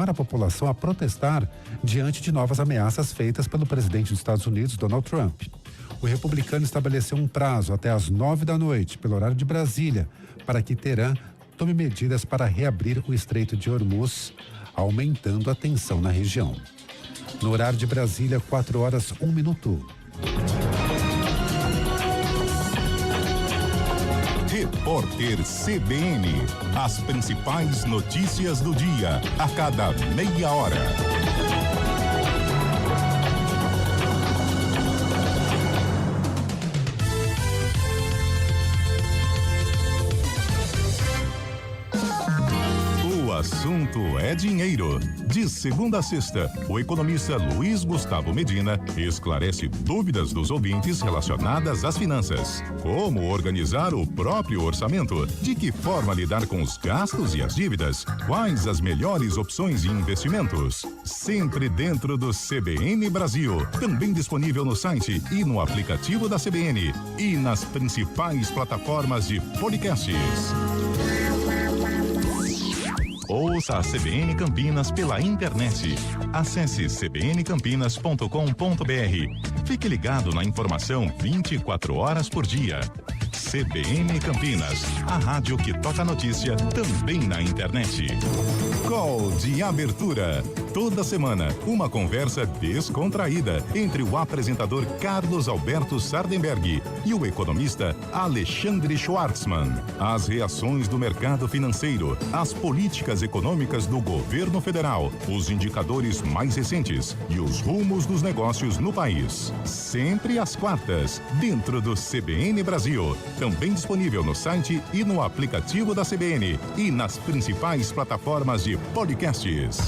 a população a protestar diante de novas ameaças feitas pelo presidente dos Estados Unidos, Donald Trump. O republicano estabeleceu um prazo até às 9 da noite, pelo horário de Brasília, para que Teherã tome medidas para reabrir o Estreito de Hormuz, aumentando a tensão na região. No horário de Brasília, 4h01. Repórter CBN. As principais notícias do dia, a cada meia hora. O assunto é dinheiro. De segunda a sexta, o economista Luiz Gustavo Medina esclarece dúvidas dos ouvintes relacionadas às finanças. Como organizar o próprio orçamento? De que forma lidar com os gastos e as dívidas? Quais as melhores opções de investimentos? Sempre dentro do CBN Brasil. Também disponível no site e no aplicativo da CBN. E nas principais plataformas de podcasts. Ouça a CBN Campinas pela internet. Acesse cbncampinas.com.br. Fique ligado na informação 24 horas por dia. CBN Campinas, a rádio que toca notícia também na internet. Call de abertura. Toda semana, uma conversa descontraída entre o apresentador Carlos Alberto Sardenberg e o economista Alexandre Schwartzman. As reações do mercado financeiro, as políticas econômicas do governo federal, os indicadores mais recentes e os rumos dos negócios no país. Sempre às quartas, dentro do CBN Brasil. Também disponível no site e no aplicativo da CBN e nas principais plataformas de podcasts.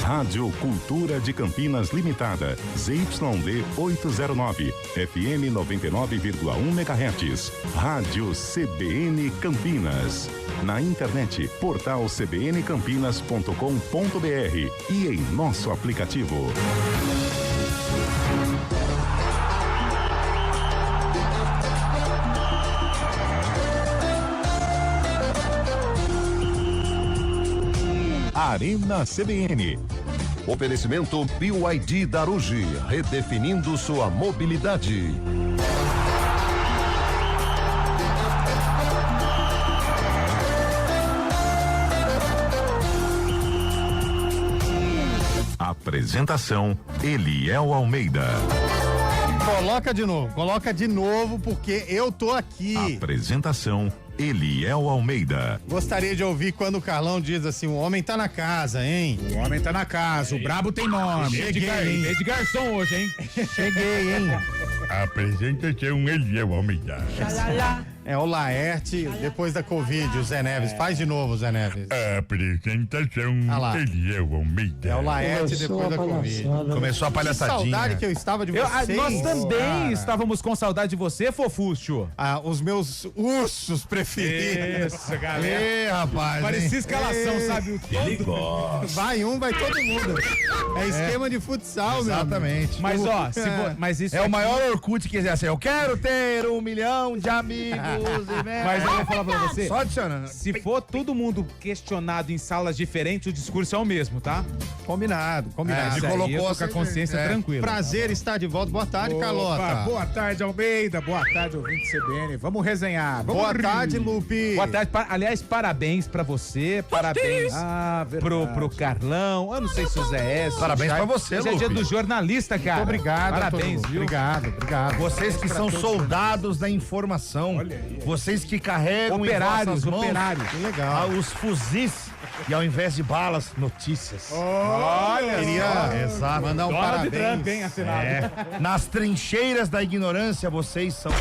Rádio Cultura de Campinas Limitada, ZYD 809, FM 99,1 MHz. Rádio CBN Campinas. Na internet, portal cbncampinas.com.br e em nosso aplicativo. Arena CBN. Oferecimento BYD Darugi, redefinindo sua mobilidade. Apresentação: Eliel Almeida. Coloca de novo, porque eu tô aqui. Apresentação: Eliel Almeida. Gostaria de ouvir quando o Carlão diz assim: o homem tá na casa, hein? O homem tá na casa, o brabo tem nome. Cheguei, de garçom hoje, hein? Cheguei, hein? Apresentação Eliel Almeida. É o Laerte depois da Covid, o Zé Neves. Faz de novo, Zé Neves. Apresentação lá. Eliel Almeida. É o Laerte depois da Covid. Começou a Que palhaçadinha. saudade que eu estava de vocês. Nós também estávamos com saudade de você, Fofúcio. Os meus ursos preferidos. Isso, galera. Rapaz. Parecia escalação, sabe? O todo. Vai todo mundo. É esquema de futsal, meu. Exatamente. Mas, ó, mas isso É aqui, o maior Orkut que existe. Eu quero ter 1 milhão de amigos. Mas eu vou falar pra você. Só adicionando. Se for todo mundo questionado em salas diferentes, o discurso é o mesmo, tá? Combinado. Isso aí, colocou eu tô com a assim, consciência tranquila. Prazer estar de volta. Boa tarde, Carlota. Boa tarde, Almeida. Boa tarde, ouvinte CBN. Vamos resenhar. Boa tarde, Lupe. Boa tarde. Aliás, parabéns pra você. Parabéns pro Carlão. Eu não sei se o Zé S. Parabéns pra você, Hoje é dia Lupe. do jornalista, cara. Muito obrigado. Parabéns, viu? Obrigado. Vocês que são soldados da informação. Vocês que carregam Operários, em vossas mãos operários. Que legal. os fuzis e ao invés de balas, notícias. Olha, Exato. Mandar um Donald parabéns. Trump, hein, assinado. Nas trincheiras da ignorância, vocês são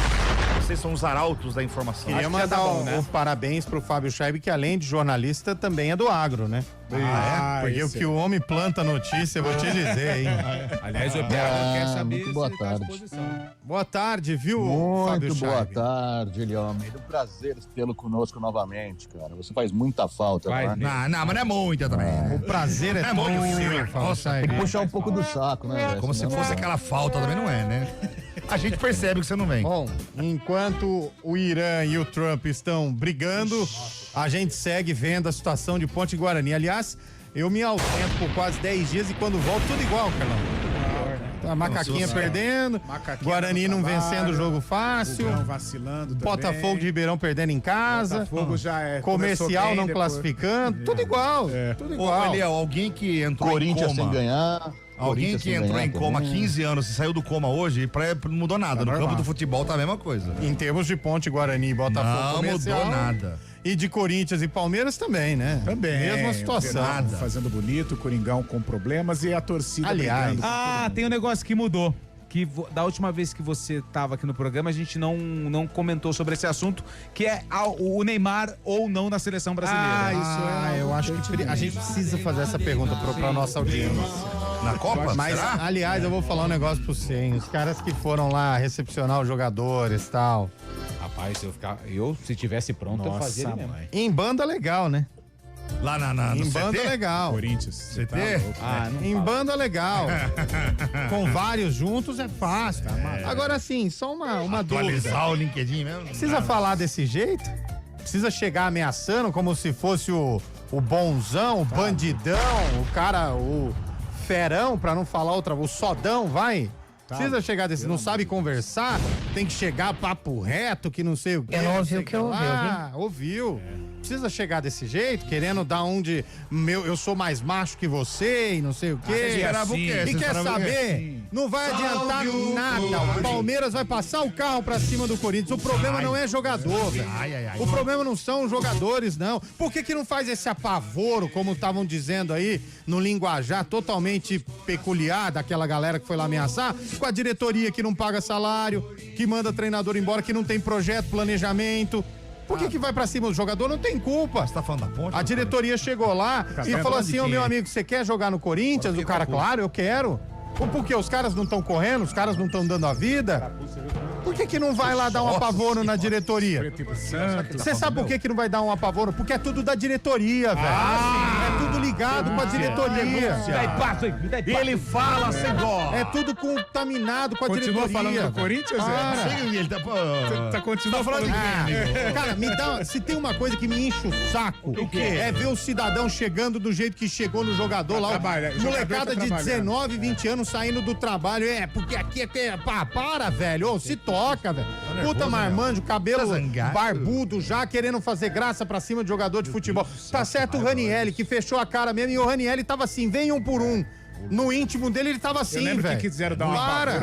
vocês são os arautos da informação. Queria Acho que já mandar tá bom, né? o parabéns pro Fábio Scheib, que além de jornalista, também é do agro, né? Porque o que o homem planta notícia, eu vou te dizer, hein? Aliás, o EPA quer saber muito boa se ele tá à tarde. disposição. Boa tarde, viu, Fábio Muito boa Scheib? tarde, Eliomem. É um prazer tê-lo conosco novamente, cara. Você faz muita falta, Faz né? Não, mas não é muita também. O prazer é todo seu, Fábio Nossa, Scheib. Tem que puxar um pouco do saco, né? velho? Como se Senão fosse não- aquela falta, também não é, né? A gente percebe que você não vem. Bom, enquanto o Irã e o Trump estão brigando, a gente segue vendo a situação de Ponte Guarani. Aliás, eu me ausento por quase 10 dias e quando volto, tudo igual, Carlão. A macaquinha perdendo, Macaquinha Guarani dando não trabalho, vencendo o jogo fácil, Fogão vacilando também. Botafogo de Ribeirão perdendo em casa, Botafogo já Comercial começou bem não depois. classificando, tudo igual, tudo Ô, igual. Eliel, alguém que entrou Corinthians em sem coma. ganhar. Alguém Corinthians que sem entrou ganhar em coma há também. 15 anos e saiu do coma hoje, não mudou nada. No normal. campo do futebol tá a mesma coisa. Em termos de Ponte Guarani e Botafogo Não Comercial, mudou nada. E de Corinthians e Palmeiras também, né? Também. Mesma situação. O Verão fazendo bonito, o Coringão com problemas e a torcida Aliás, brigando. Ah, tem um negócio que mudou. Que da última vez que você estava aqui no programa, a gente não comentou sobre esse assunto, que é o Neymar ou não na seleção brasileira. Eu acho que a gente precisa fazer essa pergunta pra nossa audiência. Na Copa? Mas, será? aliás, eu vou falar um negócio pra você, hein? Os caras que foram lá recepcionar os jogadores e tal. Rapaz, eu se tivesse pronto, eu fazia ele mesmo. mãe. Em banda legal, né? Lá no Em banda CT? legal. Corinthians. CT? Ah, não Em fala. banda legal. Com vários juntos é fácil. Agora sim, só uma dúvida. Atualizar o LinkedIn mesmo? Precisa falar desse jeito? Precisa chegar ameaçando como se fosse o bonzão, o bandidão, o cara, o ferão, pra não falar outra, o sodão, vai? Precisa chegar desse, não sabe conversar, tem que chegar papo reto, que não sei o quê. Eu não ouvi sei o que eu ouvi, ouviu. Precisa chegar desse jeito, querendo dar um de eu sou mais macho que você e não sei o quê. Vocês esperavam o quê? E Vocês quer esperavam o quê? saber? Não vai adiantar nada. O Palmeiras vai passar o carro pra cima do Corinthians. O problema não é jogador, velho. O problema não são os jogadores, não. Por que não faz esse apavoro, como estavam dizendo aí, no linguajar totalmente peculiar daquela galera que foi lá ameaçar, com a diretoria que não paga salário, que manda treinador embora, que não tem projeto, planejamento. Por que vai pra cima do jogador? Não tem culpa. Você tá falando da ponte? A diretoria chegou lá e vendo falou de assim, ô quem meu é? amigo, você quer jogar no Corinthians? O cara, claro, eu quero. Por quê? Os caras não estão correndo? Os caras não estão dando a vida? Por que não vai lá dar um apavoro na diretoria? Tipo Santos. Você sabe por que não vai dar um apavoro? Porque é tudo da diretoria, velho. É tudo ligado com a diretoria. Ele fala sem dó. É tudo contaminado com a Continua diretoria. falando do Corinthians, Para. Sim, ele tá... Tá continuando falando Cara, me dá. Se tem uma coisa que me enche o saco, O quê? é ver o cidadão chegando do jeito que chegou no jogador lá. trabalha, o Molecada jogador tá de 19, 20 anos saindo do trabalho. Porque aqui é. Para, velho. Ô, se toca, velho. Puta marmanjo, cabelo Tá zangado? barbudo já, querendo fazer graça pra cima de jogador de futebol. Tá certo o Ranielli, que fechou a cara mesmo, e o Ranielli tava assim, vem um por um. No íntimo dele, ele tava Eu assim, lembro velho. que quiseram dar uma Para.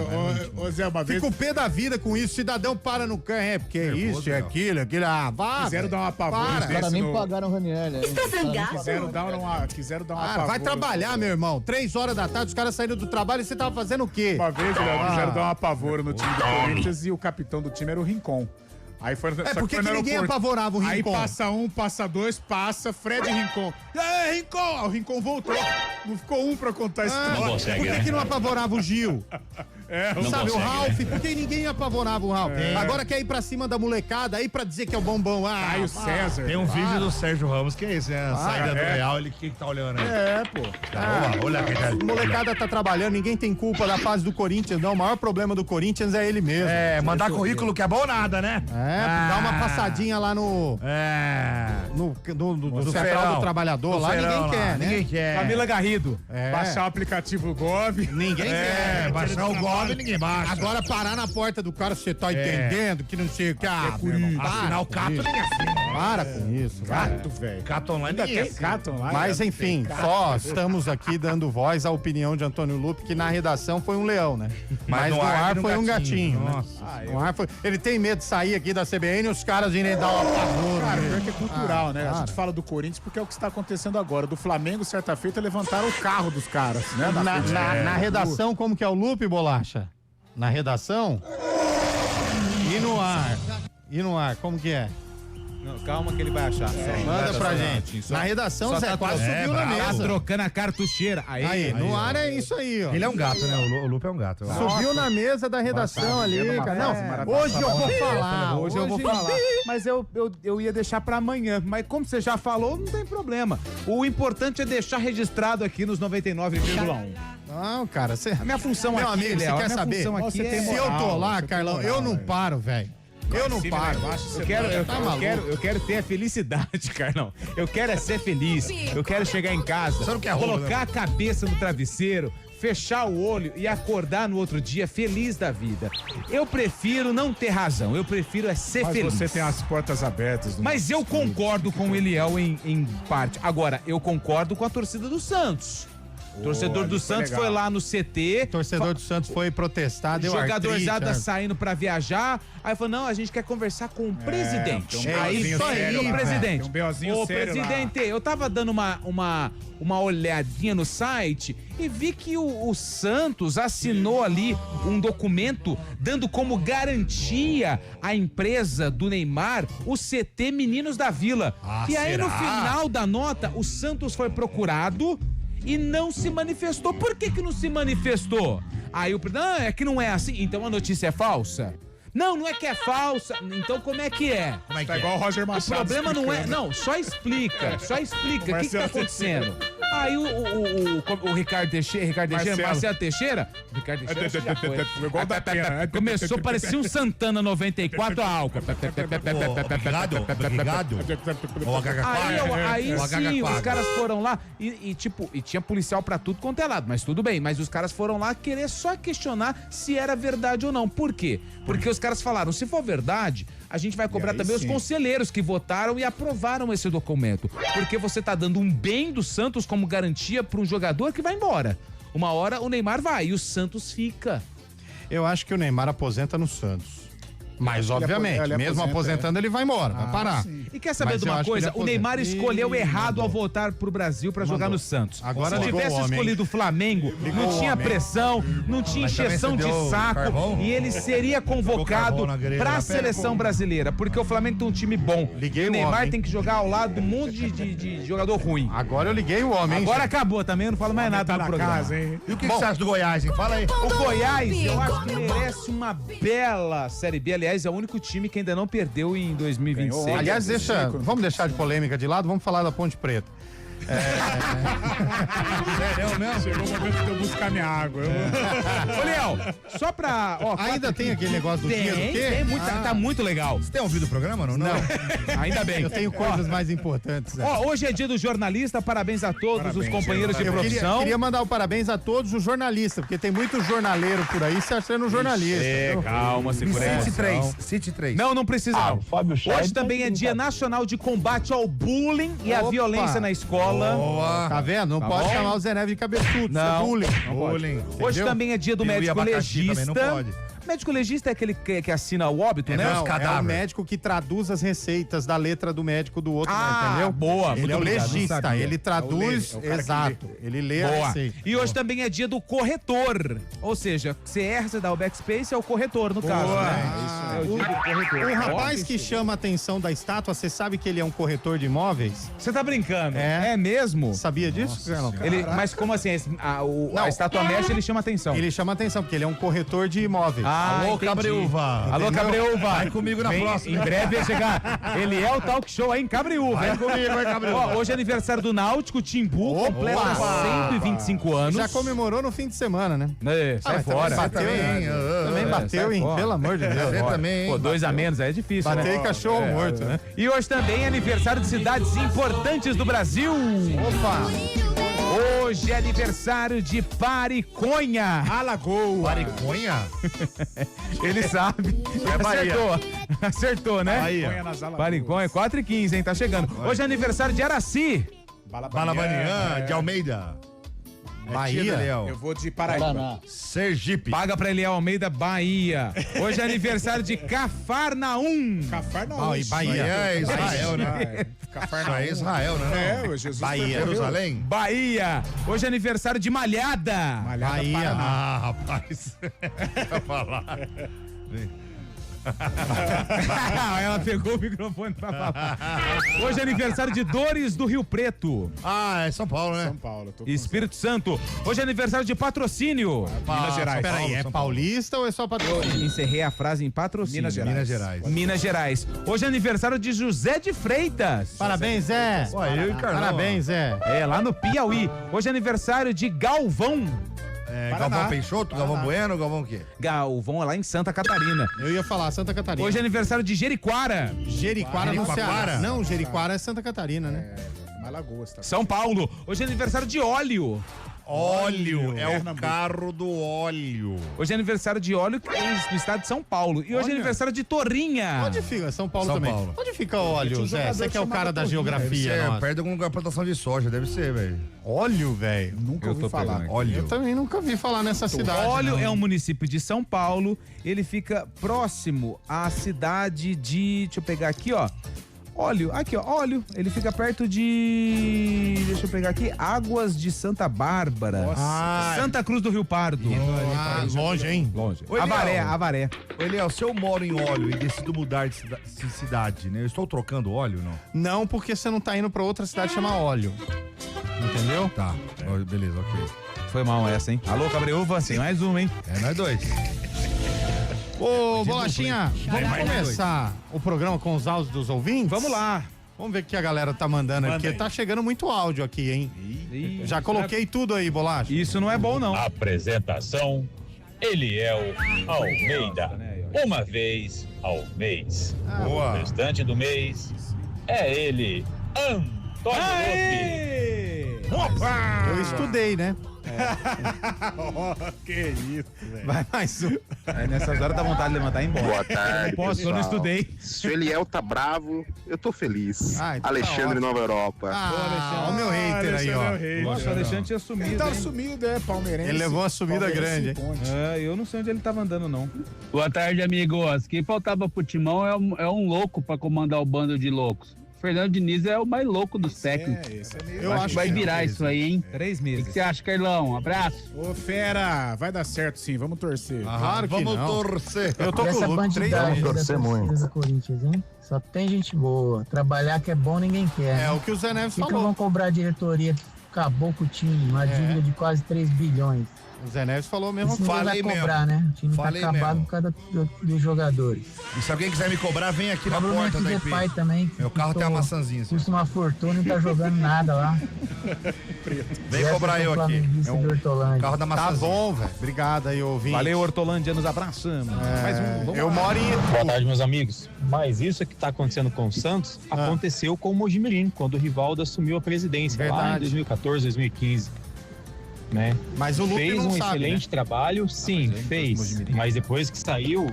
Ô, Zé, uma vez Fica o pé da vida com isso. Cidadão para no canto. Porque é isso, é aquilo. vá. quiseram velho. dar uma pavor Para. Os caras desse nem no... pagaram o Raniel. Quiseram dar uma Para, vai trabalhar, meu irmão. 3 horas da tarde, os caras saíram do trabalho e você tava fazendo o quê? Uma vez, Léo, quiseram dar um apavoro no time do Corinthians e o capitão do time era o Rincon. Aí foi, É, por que ninguém apavorava o Aí Rincon? passa um, passa dois, passa Fred Rincon. E aí, Rincon? Aí o Rincon voltou. Não ficou um pra contar a história. Por que não apavorava o Gil? Não Sabe, o Ralf, por que ninguém apavorava o Ralf? Agora quer ir pra cima da molecada aí pra dizer que é o bombom. Aí o César. Tem um vídeo do Sérgio Ramos que é esse, né? A saída do Real, ele que tá olhando aí. pô. Olha aqui, cara. A molecada tá trabalhando, ninguém tem culpa da fase do Corinthians, não. O maior problema do Corinthians é ele mesmo. Mandar currículo que é bom ou nada, né? Dá uma passadinha lá no Do Central Feirão. do Trabalhador, Do lá Feirão ninguém lá. quer, né? Ninguém quer. Camila Garrido. Baixar o aplicativo Gov. Ninguém quer. Baixar o Gov ninguém baixa. Agora parar na porta do cara, você tá entendendo que não sei o que. Meu irmão, Assinar o Cato ninguém assina. Para com isso. Gato, velho. Cato online Ainda ninguém tem assina. Cato lá. Mas enfim, só estamos aqui dando voz à opinião de Antônio Lupe, que na redação foi um leão, né? Mas no ar foi um gatinho. Né? Nossa. No ar foi... Ele tem medo de sair aqui da CBN e os caras irem dar uma pavor. Cara, pior que é cultural, né? A para. gente fala do Corinthians porque é o que está acontecendo agora. Do Flamengo, certa feita, levantaram o carro dos caras, né? Na redação, como que é o Lupe, Bolacha? Na redação? E no ar? E no ar, como que é? Não, calma que ele vai achar. Manda pra gente. Na redação, Zé quase subiu na Tá mesa. trocando a cartucheira. Aí, no ar é isso aí, ó. Ele é um gato, né? O Lupe é um gato. Subiu na mesa da redação ali, cara. Não, hoje eu vou falar. Hoje eu vou falar. Mas eu ia deixar pra amanhã. Mas como você já falou, não tem problema. O importante é deixar registrado aqui nos 99,1. Não, cara, você... A minha função Meu aqui, amigo, você Léo, quer a minha saber? função aqui Você tem é... Se eu tô lá, Carlão, eu não paro, velho. Eu não paro. Eu quero ter a felicidade, Carlão. Eu quero é ser feliz. Eu quero chegar em casa, Você não quer roubo, colocar né? a cabeça no travesseiro, fechar o olho e acordar no outro dia feliz da vida. Eu prefiro não ter razão. Eu prefiro é ser Mas feliz. você tem as portas abertas. Mas eu concordo com o Eliel em parte. Agora, eu concordo com a torcida do Santos. O torcedor do Santos foi lá no CT. O torcedor do Santos foi protestar, deu Jogadorzada artrite, saindo pra viajar. Aí falou: não, a gente quer conversar com o presidente. tem um Aí BOzinho isso aí, sério o lá. presidente. Tem um BOzinho Ô, sério presidente, eu tava dando uma olhadinha no site e vi que o Santos assinou ali um documento dando como garantia à empresa do Neymar o CT Meninos da Vila. E aí no final da nota, o Santos foi procurado e não se manifestou. Por que não se manifestou? Aí o presidente, é que não é assim, então a notícia é falsa? Não é que é falsa, então como é que é? Tá igual o Roger O Machado. problema não é, não, só explica, o que tá acontecendo? Aí o Ricardo Teixeira, Marcelo Teixeira, Ricardo Teixeira já foi. Igual da pena. Começou, parecia um Santana 94 a álcool. Obrigado. O HH4. Aí O sim, HH4. os caras foram lá e tinha policial pra tudo quanto é lado, mas tudo bem. Mas os caras foram lá querer só questionar se era verdade ou não. Por quê? Porque os caras falaram, se for verdade, a gente vai cobrar também os conselheiros que votaram e aprovaram esse documento. Porque você tá dando um bem do Santos como garantia pra um jogador que vai embora. Uma hora o Neymar vai e o Santos fica. Eu acho que o Neymar aposenta no Santos. Mas, obviamente, ele mesmo aposenta, aposentando, ele vai embora, vai parar. E quer saber Mas de eu uma acho que coisa? ele O Neymar aposenta. escolheu Ih, errado mandou. ao voltar pro Brasil pra jogar no Santos. Agora Se ligou tivesse o homem, escolhido o Flamengo, não o tinha homem. pressão, não tinha Mas também encheção você de deu saco carvão? e ele seria convocado carvão na grelha, pra na seleção brasileira, porque o Flamengo tem um time bom. Liguei e o o Neymar homem. tem que jogar ao lado de um monte de jogador ruim. Agora eu liguei o homem, hein, Agora gente? acabou também, eu não falo mais nada Tá no na programa. casa, hein? E o que você acha do Goiás, hein? Fala aí. O Goiás, eu acho que merece uma bela Série B. Aliás, é o único time que ainda não perdeu em 2026. Ganhou. Aliás, vamos deixar de polêmica de lado, vamos falar da Ponte Preta. Sério mesmo? Chegou o momento de eu buscar minha água. Ô, Léo, só pra... Ó, Ainda tem aquele negócio do dia do quê? Tem muito, tá muito legal. Você tem ouvido o programa, não? Não, Ainda bem. eu tenho coisas mais importantes. né? Ó, hoje é dia do jornalista, parabéns a todos os companheiros de Eu profissão. queria mandar o parabéns a todos os jornalistas, porque tem muito jornaleiro por aí se achando jornalista. Calma, segura aí. Cite 3. Não precisa não. Hoje também é dia nacional de combate ao bullying e à Opa. violência na escola. Boa. Tá vendo? Não pode bom? chamar o Zé Neves de cabeçudo, Não. isso é bullying. Bullying. Hoje Entendeu? também é dia do Peru e médico abacaxi também legista. não pode. Médico legista é aquele que assina o óbito, né? Não, Não, é cadáver. o médico que traduz as receitas da letra do médico do outro, Ah, entendeu? boa, Ele muito é o obrigado, não legista, sabia. ele traduz, É o cara que exato. Ele lê a Boa. receita. E hoje também é dia do corretor. Ou seja, você erra, você dá o backspace, é o corretor, no caso, né? É o dia do corretor. O rapaz que chama a atenção da estátua, você sabe que ele é um corretor de imóveis? Você tá brincando? É. É mesmo? Sabia disso? Carlão? Ele, mas como assim? A estátua mexe, ele chama atenção. Ele chama atenção, porque ele é um corretor de imóveis. Ah, Alô, entendi. Cabreúva. Alô, Cabreúva. Vai comigo na próxima. Em breve vai chegar. Ele é o talk show aí em Cabreúva. Vai comigo, vai, Cabreúva. Ó, hoje é aniversário do Náutico, Timbu, Opa! completa 125 anos. Já comemorou no fim de semana, né? É, sai mas fora. também bateu, Também, Também bateu, sai hein? fora. Pelo amor de Deus. Você também, Pô, hein? 2 a menos aí é difícil, Bateu né? e cachorro morto, né? E hoje também é aniversário de cidades importantes do Brasil. Opa! Hoje é aniversário de Pariconha. Alagoa. Pariconha? Ele sabe. Acertou. Acertou, né? Põe nas Alagoas. Pariconha, 4h15, hein? Tá chegando. Hoje é aniversário de Araci. Balabanian, de Almeida. Bahia. Tia, Léo. Eu vou de Paraíba. Sergipe. Paga pra Eliel Almeida, Bahia. Hoje é aniversário de Cafarnaum. Cafarnaum. Bahia. É Israel, né? Cafarnaum. É Israel, né? É, o Jesus Bahia. foi- Jerusalém. Bahia. Hoje é aniversário de Malhada. Malhada Bahia. Paraná. Ah, rapaz. Ia falar. Ela pegou o microfone pra falar. Hoje é aniversário de Dores do Rio Preto. Ah, é São Paulo, né? São Paulo. Tô com Espírito Santo. Hoje é aniversário de Patrocínio. Minas Gerais. Peraí, é paulista ou é só patrocínio? Encerrei a frase em Patrocínio. Minas Gerais. Minas Gerais. Hoje é aniversário de José de Freitas. Parabéns, Zé. Ué, eu e Carlão. Parabéns, Zé. É, lá no Piauí. Hoje é aniversário de Galvão. Galvão Peixoto, Galvão Bueno, Galvão o quê? Galvão é lá em Santa Catarina. Eu ia falar Santa Catarina. Hoje é aniversário de Jeriquara. Jeriquara no Ceará. Jericoacoara? Não, Jeriquara é Santa Catarina, né? Malagoas, tá? São Paulo. Hoje é aniversário de Óleo. Óleo, é o carro do óleo. Hoje é aniversário de Óleo no estado de São Paulo. E hoje é aniversário de Torrinha. Onde fica? São Paulo São também. Paulo. Onde fica óleo, Zé? Você que é o cara da geografia, É, nossa. perto de algum lugar de plantação de soja, deve ser, velho. Óleo, velho. Nunca ouvi falar. Eu Óleo. também nunca vi falar nessa cidade. Óleo não. é um município de São Paulo. Ele fica próximo à cidade de... Deixa eu pegar aqui, ó. Óleo, aqui ó, Óleo, ele fica perto de, deixa eu pegar aqui, Águas de Santa Bárbara, Santa Cruz do Rio Pardo. Longe, hein? Longe. Oi, Avaré, Léo. Avaré. Eliel, se eu moro em óleo e decido mudar de cidade, né? Eu estou trocando óleo, não? Não, porque você não tá indo pra outra cidade chamar óleo. Entendeu? Tá, beleza, ok. Foi mal essa, hein? Alô, Cabreúva, tem mais uma, hein? É nós dois. Ô, Bolachinha, vamos começar o programa com os áudios dos ouvintes? Vamos lá. Vamos ver o que a galera tá mandando aí, porque tá chegando muito áudio aqui, hein? Já coloquei tudo aí, Bolacha. Isso não é bom, não. Apresentação: Eliel Almeida. Uma vez ao mês. Boa. O restante do mês é ele, Antônio Lupe. Opa! Eu estudei, né? Que isso, velho. Vai mais um. Aí nessas horas dá vontade de levantar e ir embora. Boa tarde, Posso, eu não pessoal. estudei. Se o Eliel tá bravo, eu tô feliz. Ah, então tá Alexandre, ótimo. Nova Europa. Ah, o meu hater aí, ó. Nossa, o Alexandre tinha sumido, Ele tá hein? sumido, é, palmeirense. Ele levou uma subida grande, hein? Eu não sei onde ele tava andando, não. Boa tarde, amigos. Quem faltava pro Timão é um louco pra comandar o bando de loucos. Fernando Diniz é o mais louco dos técnicos. Esse é meio... Eu acho Vai que virar isso aí, hein? 3 O que meses. você acha, Carlão? Um abraço. Ô, fera, vai dar certo sim, vamos torcer. Claro que Vamos não. torcer. Eu tô com o Luke 3 Vamos anos. torcer muito. do Corinthians, hein? Só tem gente boa. Trabalhar que é bom, ninguém quer. É o que o Zé Neves Por que falou. vão cobrar a diretoria que acabou com o time? Uma dívida de quase 3 bilhões. O Zé Neves falou a mesma Isso coisa. ninguém vai falei cobrar, né? O time Falei tá acabado mesmo. por causa dos jogadores. E se alguém quiser me cobrar, vem aqui na Cobra o porta da Memphis IP. Depay também. que Meu carro tem custou- uma maçãzinha assim. Custa uma fortuna e não tá jogando nada lá. Vem cobrar eu aqui. É É um carro da Tá maçãzinha. bom, velho. Obrigado aí, ouvinte. Valeu, Hortolândia, nos abraçamos. Mais um, vamos Eu lá. moro em Boa tarde, meus amigos. Mas isso que está acontecendo com o Santos aconteceu com o Mojimirim, quando o Rivaldo assumiu a presidência lá em Verdade. 2014, 2015. Né? Mas o Lupe Fez não um sabe, excelente trabalho, sim, fez. Mas depois que saiu,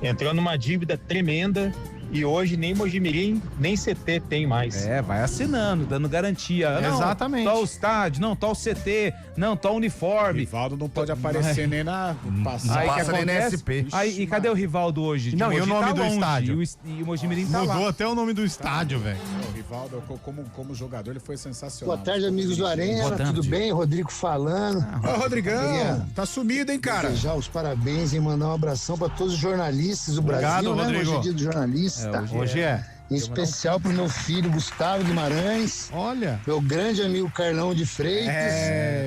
entrou numa dívida tremenda e hoje nem Mojimirim, nem CT tem mais. É, vai assinando, dando garantia. Não, Exatamente. Tal estádio, não, tal CT, não, tal uniforme. Rivaldo não pode aparecer nem na passada. Aí que passa nem na acontece? SP. Aí, e cadê o Rivaldo hoje? Não, De e o Mogi nome tá do longe, estádio? E o Mojimirim tá Mudou lá. até o nome do estádio, velho. O Rivaldo, como jogador, ele foi sensacional. Boa tarde, amigos do Boa Arena, tarde. tudo bem? Rodrigo falando. Ô, Rodrigão, tá sumido, hein, cara? Desejar os parabéns e mandar um abração para todos os jornalistas do Obrigado, Brasil, né? Rodrigo. Hoje é dia do jornalista. Hoje é. Em especial pro meu filho Gustavo Guimarães, Olha. meu grande amigo Carlão de Freitas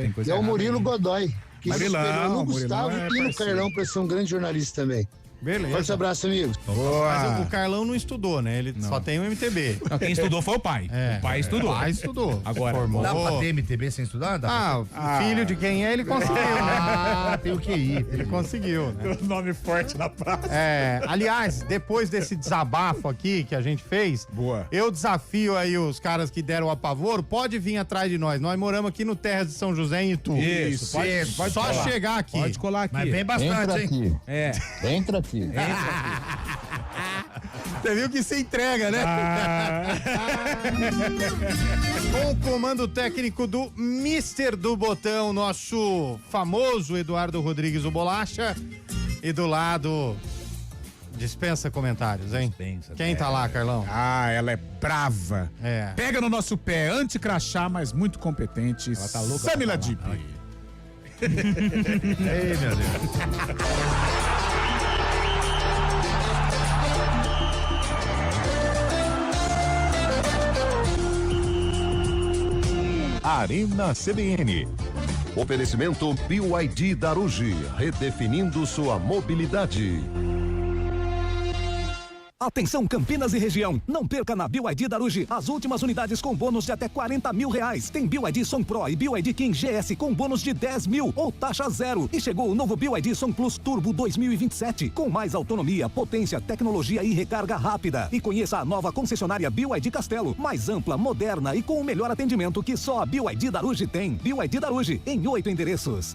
Tem coisa e ao errada Murilo aí. Godoy, que se Murilão, espelhou no Murilão Gustavo é e no parceiro. Carlão para ser um grande jornalista também. Forte Beleza. abraço, amigos. Mas o Carlão não estudou, né? Ele só tem o MTB. Não, quem estudou foi o pai. É. O pai estudou. O pai estudou. Agora, Formou. Dá pra ter MTB sem estudar? Dá pra Ah, o filho de quem é, ele conseguiu, né? tem o QI. Ele conseguiu, né? O nome forte na praça. É, aliás, depois desse desabafo aqui que a gente fez, Boa. eu desafio aí os caras que deram o apavoro, pode vir atrás de nós. Nós moramos aqui no Terras de São José, em Itu. Isso, pode Só colar. chegar aqui. Pode colar aqui. Mas vem bastante, hein? aqui. É. Entra aqui. Você viu que se entrega, né? Com o comando técnico do Mister do Botão, nosso famoso Eduardo Rodrigues, o Bolacha. E do lado... Dispensa comentários, hein? Quem tá lá, Carlão? Ah, ela é brava. É. Pega no nosso pé, anti-crachá, mas muito competente. Ela tá louca Samila pra Dip. Ei, meu Deus. Arena CBN. Oferecimento BYD Darugi, redefinindo sua mobilidade. Atenção Campinas e região, não perca na BYD Darugi as últimas unidades com bônus de até R$40 mil. Tem BYD Som Pro e BYD King GS com bônus de 10 mil ou taxa zero. E chegou o novo BYD Som Plus Turbo 2027 com mais autonomia, potência, tecnologia e recarga rápida. E conheça a nova concessionária BYD Castelo, mais ampla, moderna e com o melhor atendimento que só a BYD Darugi tem. BYD Darugi em 8 endereços.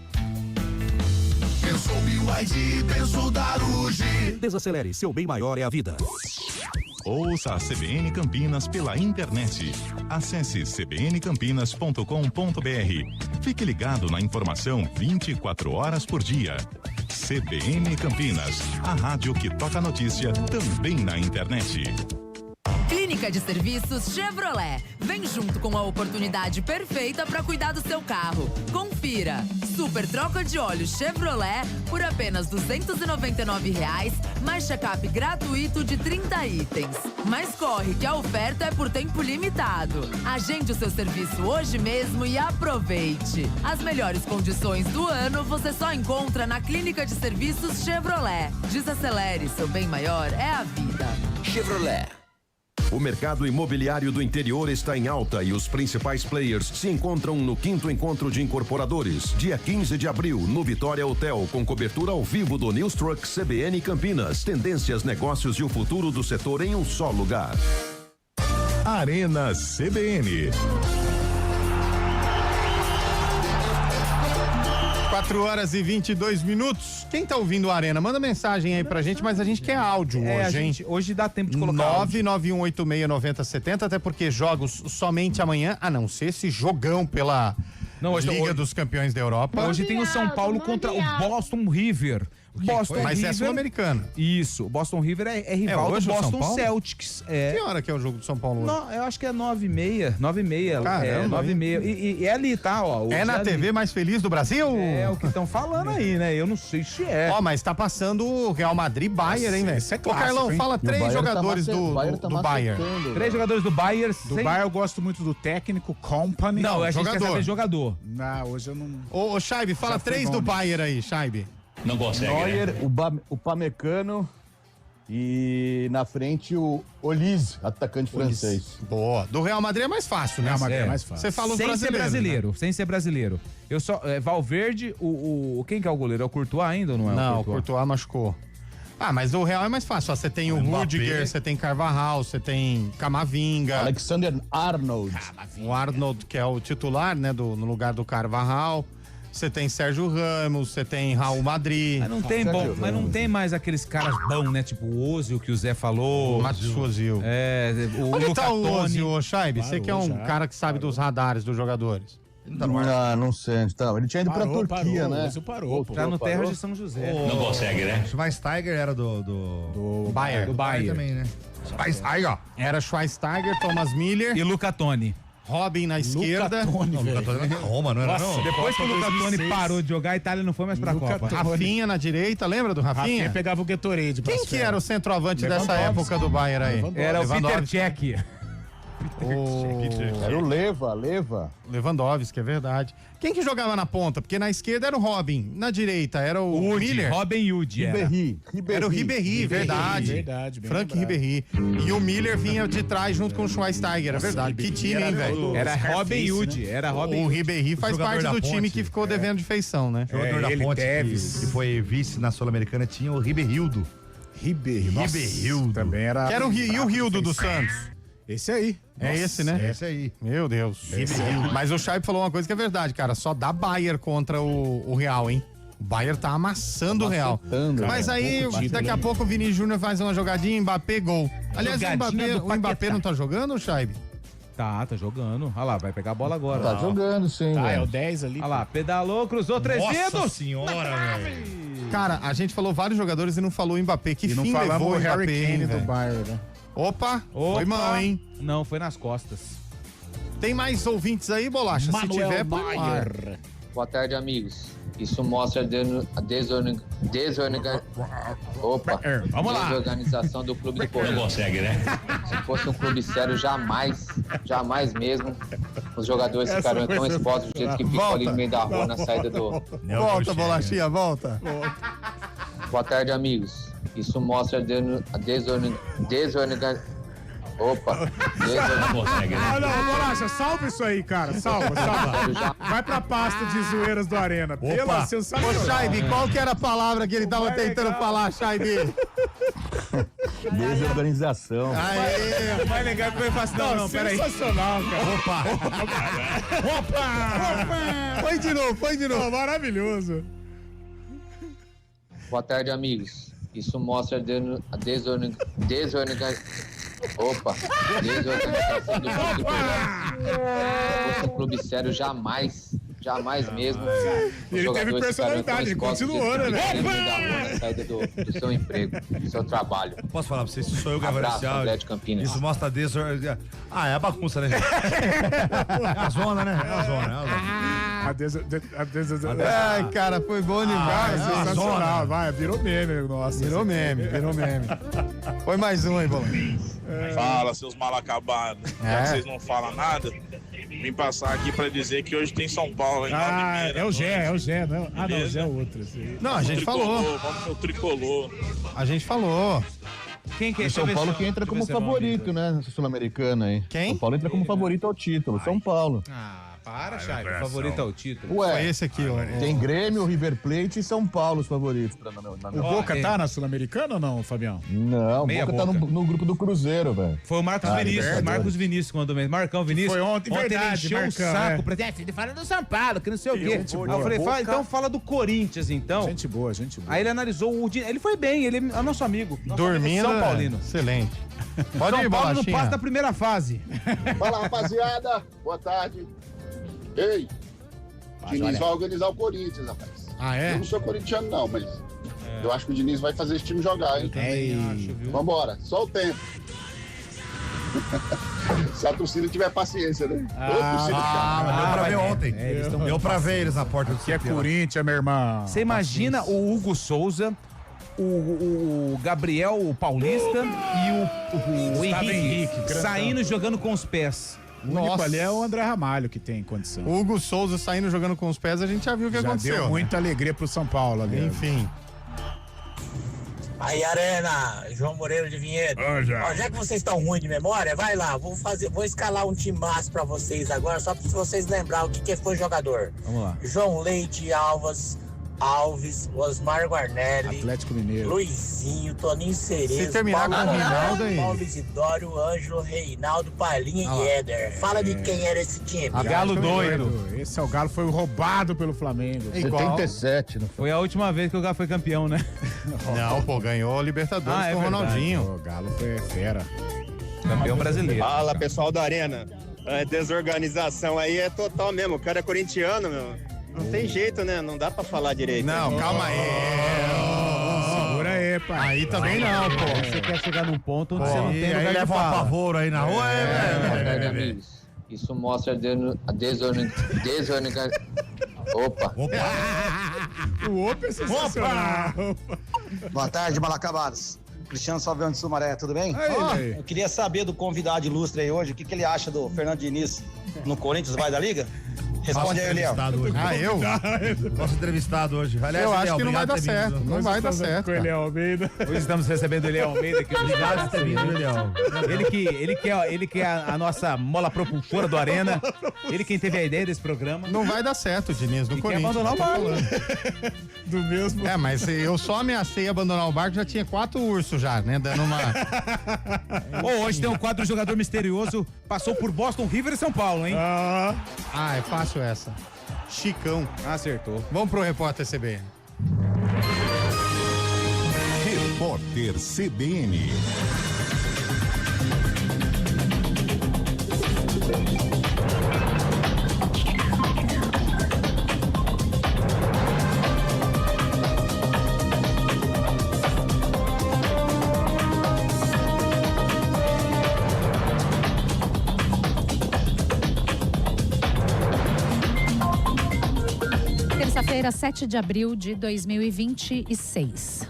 Pensou BYD, pensou Darugi. Desacelere, seu bem maior é a vida. Ouça a CBN Campinas pela internet. Acesse cbncampinas.com.br. Fique ligado na informação 24 horas por dia. CBN Campinas, a rádio que toca a notícia também na internet. Clínica de Serviços Chevrolet. Vem junto com a oportunidade perfeita para cuidar do seu carro. Confira. Super troca de óleo Chevrolet por apenas R$ 299, mais check-up gratuito de 30 itens. Mas corre que a oferta é por tempo limitado. Agende o seu serviço hoje mesmo e aproveite. As melhores condições do ano você só encontra na Clínica de Serviços Chevrolet. Desacelere, seu bem maior é a vida. Chevrolet. O mercado imobiliário do interior está em alta e os principais players se encontram no 5º Encontro de Incorporadores, dia 15 de abril, no Vitória Hotel, com cobertura ao vivo do News Truck CBN Campinas. Tendências, negócios e o futuro do setor em um só lugar. Arena CBN. 4 horas e 22 minutos. Quem tá ouvindo o Arena, manda mensagem aí pra gente, mas a gente quer áudio hoje, hein? Hoje dá tempo de colocar 991869070, até porque jogos somente amanhã, a não ser esse jogão pela Liga dos Campeões da Europa. Hoje tem o São Paulo contra o Boston River. Mas é sul-americano. Isso, o Boston River é rival do Boston Celtics. Que hora que é o jogo do São Paulo hoje? Não, eu acho que é 9h30. 9h30. Caramba, 9h30. E é ali, tá? Ó, é na TV mais feliz do Brasil? É o que estão falando aí, né? Eu não sei se é. Ó, mas tá passando o Real Madrid Bayern, hein, velho? Isso é clássico, Ô, Carlão, hein? fala 3 jogadores do Bayern. 3 jogadores do Bayern. Do Bayern eu gosto muito do técnico, Company. Não, a gente quer saber jogador. Não, hoje eu não... Ô, Scheibe, fala 3 do Bayern aí, Scheibe. Não consegue, Neuer, né? O Pamecano e na frente o Olise, atacante francês. Boa. Do Real Madrid é mais fácil, né? Real Madrid é mais fácil. Você falou sem ser brasileiro. Eu só Valverde, quem que é o goleiro? É o Courtois ainda ou não é? Não, o Courtois machucou. Ah, mas o Real é mais fácil. Ó, você tem o Rudiger, você tem Carvajal, você tem Camavinga. Alexander Arnold. O Arnold, que é o titular, né, no lugar do Carvajal. Você tem Sérgio Ramos, você tem Raul Madrid. Mas não tem mais aqueles caras bons, né? Tipo o Ozil que o Zé falou. O Matheus Ozil. Onde tá o Ozil, Scheibe? Você que é um cara que sabe dos radares dos jogadores. Não sei onde tá. Ele tinha ido pra Turquia, né? Isso parou. Tá no Terra de São José. Não consegue, né? Schweinsteiger era do Bayern. Do Bayern também, né? Schweinsteiger. Era Schweinsteiger, Thomas Miller. E Luca Toni. Robin na esquerda. Luca Toni na Roma, não era não? Depois que o Luca Toni parou de jogar, a Itália não foi mais pra Copa. Rafinha na direita, lembra do Rafinha? Rafinha pegava o Gatorade. Quem que era o centroavante dessa época do Bayern aí? Era o Peter Cech. Era o Leva. Lewandowski, é verdade. Quem que jogava na ponta? Porque na esquerda era o Robin, na direita era o Miller. Robin Hood. Era o Ribéry, verdade. Verdade, Frank Ribéry. E o Miller vinha de trás junto com o Schweinsteiger, é verdade. Que time, hein, velho? Era Robin Hood. Era Robin. O Ribéry faz parte do time que ficou devendo de feição, né? O jogador da Ponte que foi vice na Sul-Americana tinha o Ribeirildo. Ribeirildo. Também era... E o Rildo do Santos? Esse aí. É esse, né? Esse aí. Meu Deus. Mas o Scheib falou uma coisa que é verdade, cara. Só dá Bayern contra o Real, hein? O Bayern tá amassando o Real. Mas aí, daqui a pouco o Vini Júnior faz uma jogadinha, Mbappé, gol. Aliás, o Mbappé não tá jogando, Scheib? Tá jogando. Olha lá, vai pegar a bola agora. Tá jogando, sim. Tá, é o 10 ali. Olha lá, pedalou, cruzou 3 dedos. Nossa senhora, velho. Cara, a gente falou vários jogadores e não falou o Mbappé. Que fim não levou o Harry Mbappé, Kane do do Bayern, né? Opa, foi mal, hein? Não, foi nas costas. Tem mais ouvintes aí, Bolacha? Manuel Se tiver, Maier. Boa tarde, amigos. Isso mostra a desorganização do clube do Corinthians. Não consegue, né? Se fosse um clube sério, jamais mesmo, os jogadores ficariam tão expostos do jeito que ficam ali no meio da rua, na saída do... Volta, Bolachinha, volta. Boa tarde, amigos. Isso mostra a desorganização... Opa! Não consegue, né? Ah, não, Bolacha, salva isso aí, cara. Salva. Vai pra pasta de zoeiras do Arena. Pela sensacional. Ô, Chaibi, qual que era a palavra que ele tava tentando falar, Chaibi? Desorganização. Aê! O mais legal é que eu faço. Não, peraí. Sensacional, cara. Opa! Foi de novo. Maravilhoso. Boa tarde, amigos. Isso mostra a desorganização. Opa! Desorganização do clube do Corinthians. Se fosse um clube sério, jamais mesmo. Ele teve personalidade, ele continuou, né? Na saída do seu emprego, do seu trabalho. Posso falar pra vocês, se sou eu gravando Abraço, esse áudio, André de Campinas. isso mostra a desorganização. Ah, é a bagunça, né, gente? É a zona, né? É a zona. Ai, cara, foi bom demais. Sensacional. Vai, virou meme, nossa. Virou meme. Foi mais um aí, Bola. Fala, seus mal acabados. Já que vocês não falam nada, vim passar aqui pra dizer que hoje tem São Paulo, hein? É o Gé, não. Ah, não, o Gé é outro. Não, a gente falou. Vamos pro tricolor. A gente falou. Quem que é? O São Paulo que entra como favorito, né? Nessa Sul-Americana aí. Quem? São Paulo entra como favorito ao título. São Paulo. Para, Chay. O favorito é o título. Ué, Foi esse aqui, ó. tem Grêmio, River Plate e São Paulo os favoritos. O Boca tá na Sul-Americana ou não, Fabião? Não, o Meia Boca tá no grupo do Cruzeiro, velho. Foi o Marcos Vinícius. Marcos Vinícius que mandou mesmo. Marcão Vinícius. Foi ontem, verdade, ele encheu Marcão, o saco. Ele fala do São Paulo, que não sei o quê. Gente boa. Aí eu falei, então fala do Corinthians, então. Gente boa. Aí ele analisou o... Ele foi bem, ele é nosso amigo. Dormindo. São Paulino. Excelente. Pode São ir, Paulo não Bolachinha. passa da primeira fase. Fala, rapaziada. Boa tarde. Ei, Diniz vai organizar o Corinthians, rapaz. Ah, é? Eu não sou corintiano, não, mas eu acho que o Diniz vai fazer esse time jogar, hein? Acho, viu? Vambora, só o tempo. Se a torcida tiver paciência, né? Mas deu pra ver ontem. Deu pra ver eles na porta do Que é Corinthians, meu irmão. Você imagina o Hugo Souza, o Gabriel Paulista e o Henrique saindo jogando com os pés. O único ali é o André Ramalho que tem condição. O Hugo Souza saindo jogando com os pés, a gente já viu o que aconteceu. Deu muita alegria pro São Paulo ali. Enfim. Aí, Arena, João Moreira de Vinhedo. Ó, já que vocês estão ruins de memória, vai lá, vou escalar um time massa pra vocês agora, só pra vocês lembrar o que foi jogador. Vamos lá. João Leite Alves, Osmar Guarnelli, Atlético Mineiro, Luizinho, Toninho Cerezo, Se terminar com o Reinaldo aí. Paulo Isidório, Ângelo, Reinaldo, Palinha e Éder. Fala de quem era esse time. Galo doido. Esse é o Galo, foi roubado pelo Flamengo. 77, não foi? Foi a última vez que o Galo foi campeão, né? Não, pô, ganhou a Libertadores com o Ronaldinho. O Galo foi fera. Campeão brasileiro. Fala, pessoal da Arena. Desorganização aí é total mesmo. O cara é corintiano, meu. Não tem jeito, né? Não dá pra falar direito. Não, calma aí. Segura aí, pai. Aí também não, pô. Você quer chegar num ponto onde você não tem Aí lugar de leva um fala. apavoro aí na rua, Boa tarde, amigos. Isso mostra a desorganização. Opa! O Opa é sensacional. Boa tarde, mal acabados. Cristiano Salveão de Sumaré, tudo bem? Aí. Eu queria saber do convidado ilustre aí hoje, o que ele acha do Fernando Diniz no Corinthians, vai da Liga? Responde aí, Léo. Eu? Nosso entrevistado hoje. Aliás, Eu acho Eliel, que não vai obrigado dar por ter certo. vindo. Não vai dar certo. Com ele Almeida. Hoje estamos recebendo o Eliel Almeida aqui. Obrigado por ter vindo, Eliel. Ele que é a nossa mola propulsora do Arena. Ele quem teve a ideia desse programa. Não vai dar certo, Diniz, no E quer Corinthians. abandonar o tô barco. falando. Do mesmo. É, mas eu só ameacei abandonar o barco, já tinha 4 ursos já, né? Dando uma... Hoje tem um quadro jogador misterioso. Passou por Boston, River e São Paulo, hein? Ah, é fácil essa. Chicão. Acertou. Vamos pro repórter CBN. Repórter CBN. Quinta-feira, 7 de abril de 2026.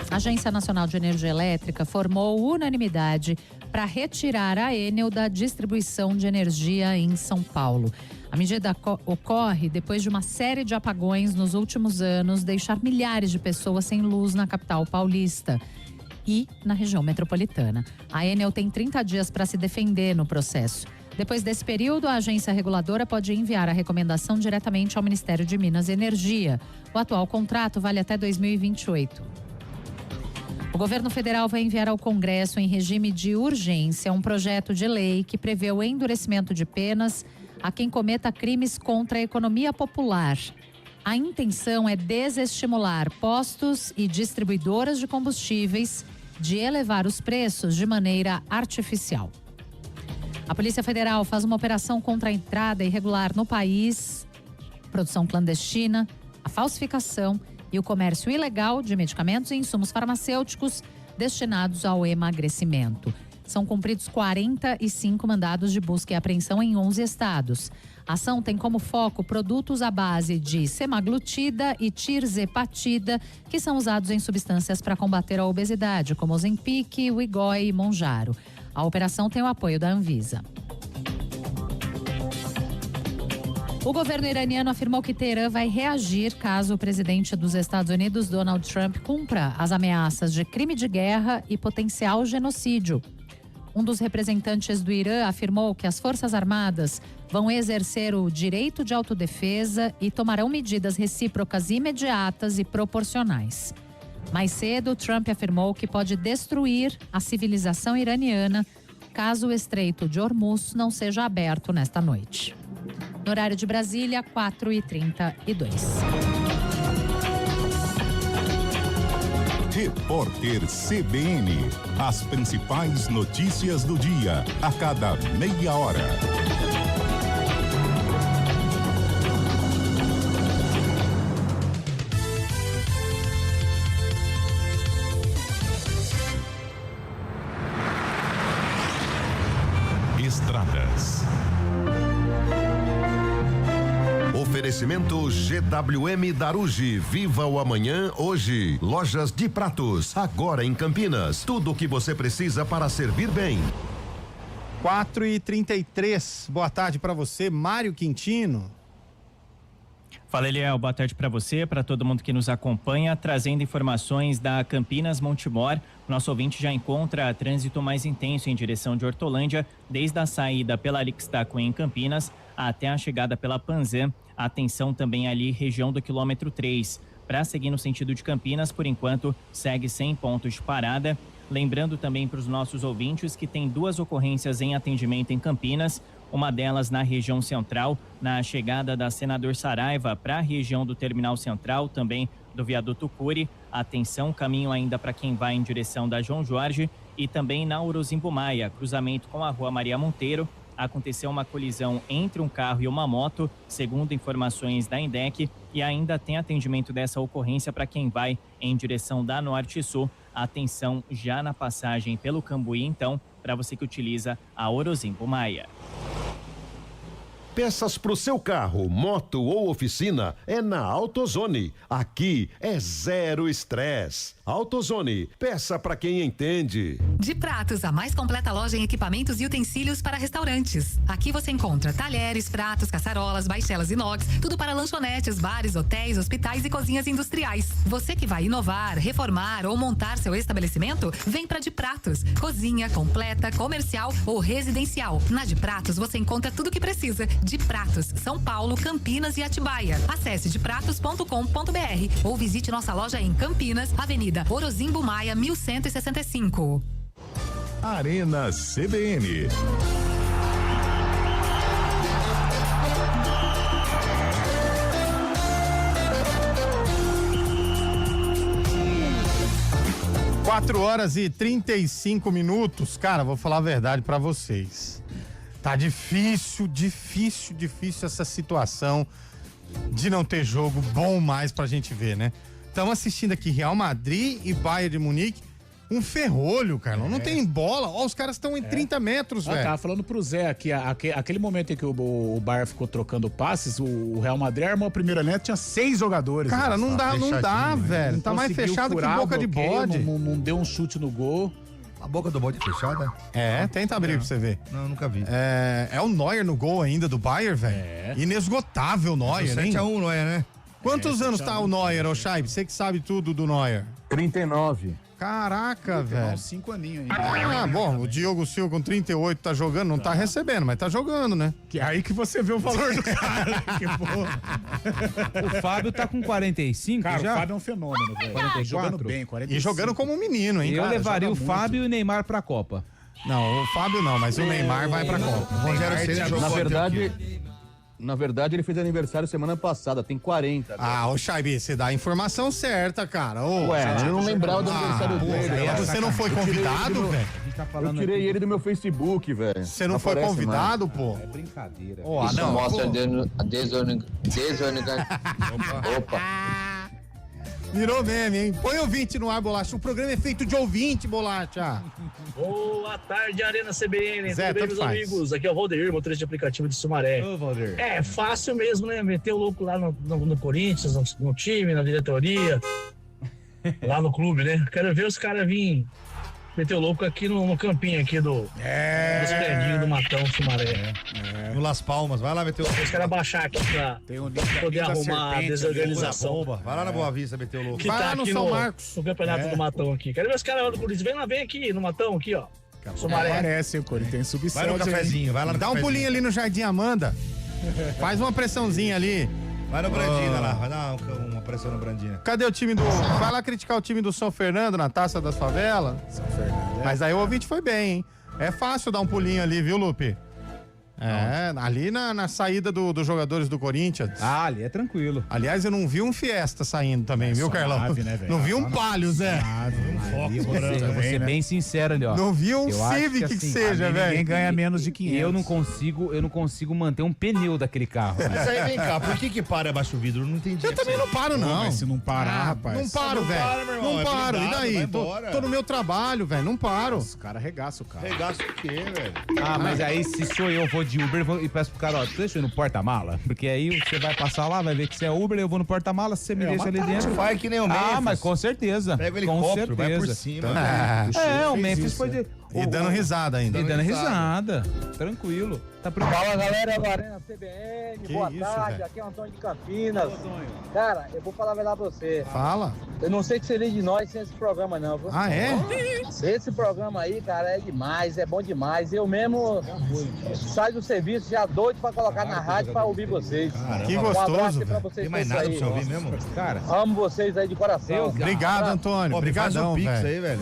A Agência Nacional de Energia Elétrica formou unanimidade para retirar a Enel da distribuição de energia em São Paulo. A medida ocorre depois de uma série de apagões nos últimos anos deixar milhares de pessoas sem luz na capital paulista e na região metropolitana. A Enel tem 30 dias para se defender no processo. Depois desse período, a agência reguladora pode enviar a recomendação diretamente ao Ministério de Minas e Energia. O atual contrato vale até 2028. O governo federal vai enviar ao Congresso, em regime de urgência, um projeto de lei que prevê o endurecimento de penas a quem cometa crimes contra a economia popular. A intenção é desestimular postos e distribuidoras de combustíveis de elevar os preços de maneira artificial. A Polícia Federal faz uma operação contra a entrada irregular no país, produção clandestina, a falsificação e o comércio ilegal de medicamentos e insumos farmacêuticos destinados ao emagrecimento. São cumpridos 45 mandados de busca e apreensão em 11 estados. A ação tem como foco produtos à base de semaglutida e tirzepatida, que são usados em substâncias para combater a obesidade, como Ozempic, Wegovy e Mounjaro. A operação tem o apoio da Anvisa. O governo iraniano afirmou que Teherã vai reagir caso o presidente dos Estados Unidos, Donald Trump, cumpra as ameaças de crime de guerra e potencial genocídio. Um dos representantes do Irã afirmou que as Forças Armadas vão exercer o direito de autodefesa e tomarão medidas recíprocas imediatas e proporcionais. Mais cedo, Trump afirmou que pode destruir a civilização iraniana caso o Estreito de Hormuz não seja aberto nesta noite. No horário de Brasília, 4h32. Repórter CBN. As principais notícias do dia, a cada meia hora. Estradas. Oferecimento GWM Darugi. Viva o amanhã hoje. Lojas de Pratos, agora em Campinas. Tudo o que você precisa para servir bem. 4h33. Boa tarde para você, Mário Quintino. Fala, Eliel, boa tarde para você, para todo mundo que nos acompanha, trazendo informações da Campinas Montemor. Nosso ouvinte já encontra trânsito mais intenso em direção de Hortolândia, desde a saída pela Lixtaco em Campinas até a chegada pela Panzan. Atenção também ali, região do quilômetro 3. Para seguir no sentido de Campinas, por enquanto, segue sem pontos de parada. Lembrando também para os nossos ouvintes que tem 2 ocorrências em atendimento em Campinas. Uma delas na região central, na chegada da Senador Saraiva para a região do Terminal Central, também do Viaduto Cury. Atenção, caminho ainda para quem vai em direção da João Jorge. E também na Orozimbo Maia, cruzamento com a Rua Maria Monteiro. Aconteceu uma colisão entre um carro e uma moto, segundo informações da INDEC, e ainda tem atendimento dessa ocorrência para quem vai em direção da Norte e Sul. Atenção já na passagem pelo Cambuí, então, para você que utiliza a Orozimbo Maia. Peças para o seu carro, moto ou oficina é na AutoZone. Aqui é zero estresse. AutoZone, peça para quem entende. De Pratos, a mais completa loja em equipamentos e utensílios para restaurantes. Aqui você encontra talheres, pratos, caçarolas, baixelas inox, tudo para lanchonetes, bares, hotéis, hospitais e cozinhas industriais. Você que vai inovar, reformar ou montar seu estabelecimento, vem para De Pratos. Cozinha completa, comercial ou residencial. Na De Pratos você encontra tudo o que precisa. De Pratos, São Paulo, Campinas e Atibaia. Acesse depratos.com.br ou visite nossa loja em Campinas, Avenida Orozimbo Maia, 1165. Arena CBN. Quatro horas e 35 minutos. Cara, vou falar a verdade pra vocês. Tá difícil essa situação de não ter jogo bom mais pra gente ver, né? Estamos assistindo aqui Real Madrid e Bayern de Munique. um ferrolho, Carlão. Não tem bola. Ó, os caras estão em 30 metros, velho. Tava falando pro Zé que aquele momento em que o Bayern ficou trocando passes, o Real Madrid armou a primeira linha, tinha 6 jogadores. Cara, não dá, velho. Não Tá mais conseguiu fechado que furar boca de bloqueio, bode. Não deu um chute no gol. A boca do bode fechada? Tenta abrir pra você ver. Não, nunca vi. É o Neuer no gol ainda do Bayern, velho. Inesgotável o Neuer, hein? 7-1 Neuer, né? Quantos anos tá o Neuer, ô Chaib? Você que sabe tudo do Neuer. 39. Caraca, velho. Uns 5 aninhos ainda. Bom, o Diogo Silva com 38 tá jogando, não tá recebendo, mas tá jogando, né? Que é aí que você vê o valor do cara. O Fábio tá com 45 cara, já? o Fábio é um fenômeno, velho. 44? Jogando bem, 45. E jogando como um menino, hein? Eu cara, levaria o joga Fábio e o Neymar pra Copa. Não, o Fábio não, mas o Neymar vai pra Copa. O Rogério Ceni jogou Na verdade, ele fez aniversário semana passada, tem 40. Ô Chaibi, você dá a informação certa, cara. Eu não lembrava do aniversário dele. Você não foi convidado, velho? Eu tirei ele do meu Facebook, velho. Você não foi convidado, pô? É brincadeira. Isso mostra a desorganização. Opa. Virou meme, hein? Põe ouvinte no ar, Bolacha. O programa é feito de ouvinte, Bolacha. Boa tarde, Arena CBN. Zé, tudo bem, meus amigos? Aqui é o Valdeir, motorista de aplicativo de Sumaré. Ô, Valdeir. É fácil mesmo, né? Meter o louco lá no Corinthians, no time, na diretoria, lá no clube, né? Quero ver os caras virem meter o louco aqui no campinho aqui dos prédios do Matão, Sumaré. No Las Palmas, vai lá meter o Os caras baixar aqui pra poder arrumar a desorganização. Vai lá na Boa Vista meter o louco. Que Vai tá lá no aqui São Marcos. no campeonato do Matão aqui. Quero ver os caras lá do Corinthians. Vem aqui no Matão, aqui, ó. Sumaré. Parece, o Corinthians tem subsídio. Vai no cafezinho, vai lá no Dá um cafezinho. pulinho ali no Jardim Amanda. Faz uma pressãozinha ali. Vai no Brandina lá, vai dar uma pressão no Brandina. Cadê o time do... Vai lá criticar o time do São Fernando na Taça das Favelas. São Fernando. Mas aí o ouvinte foi bem, hein? É fácil dar um pulinho ali, viu, Lupe? Ali na saída dos jogadores do Corinthians. Ali é tranquilo. Aliás, eu não vi um Fiesta saindo também, viu, Carlão? nave, né, velho? Não vi um Palio, Zé. Eu vou ser bem sincero ali, ó. Não vi um Eu acho Civic que assim, seja, velho. Ninguém ganha menos de 500. Eu não consigo manter um pneu daquele carro. Mas aí, vem cá, por que para abaixo do vidro? Eu não entendi. Eu também não paro, não. Mas se não parar, rapaz. Não paro, velho. Não paro. E daí? Tô no meu trabalho, velho. Não paro. Os caras arregaçam o carro. Regaço o quê, velho? Mas aí se sou eu vou de Uber e peço pro cara, ó, deixa eu ir no porta-mala. Porque aí você vai passar lá, vai ver que você é Uber, eu vou no porta-mala, você me deixa ali dentro. Faz que nem o Memphis. Mas com certeza. Pega o com helicóptero, vai por certeza. cima. O Memphis foi de... E dando risada ainda. E dando risada. Tranquilo. Tá Fala, galera da Arena CBN, Que boa isso, tarde, velho? aqui é o Antônio de Campinas. Cara, eu vou falar a verdade pra você. Fala. Eu não sei o que seria de nós sem esse programa, não. Viu? Ah, é? Esse programa aí, cara, é demais, é bom demais. Eu mesmo saio do serviço já doido pra colocar na rádio pra ouvir vocês. Que Um abraço gostoso, aí pra velho. vocês Tem mais todos nada aí. pra você ouvir mesmo? Cara, Amo vocês aí de coração. Obrigado, Antônio. Pô, faz um Obrigadão, pix velho. aí, velho.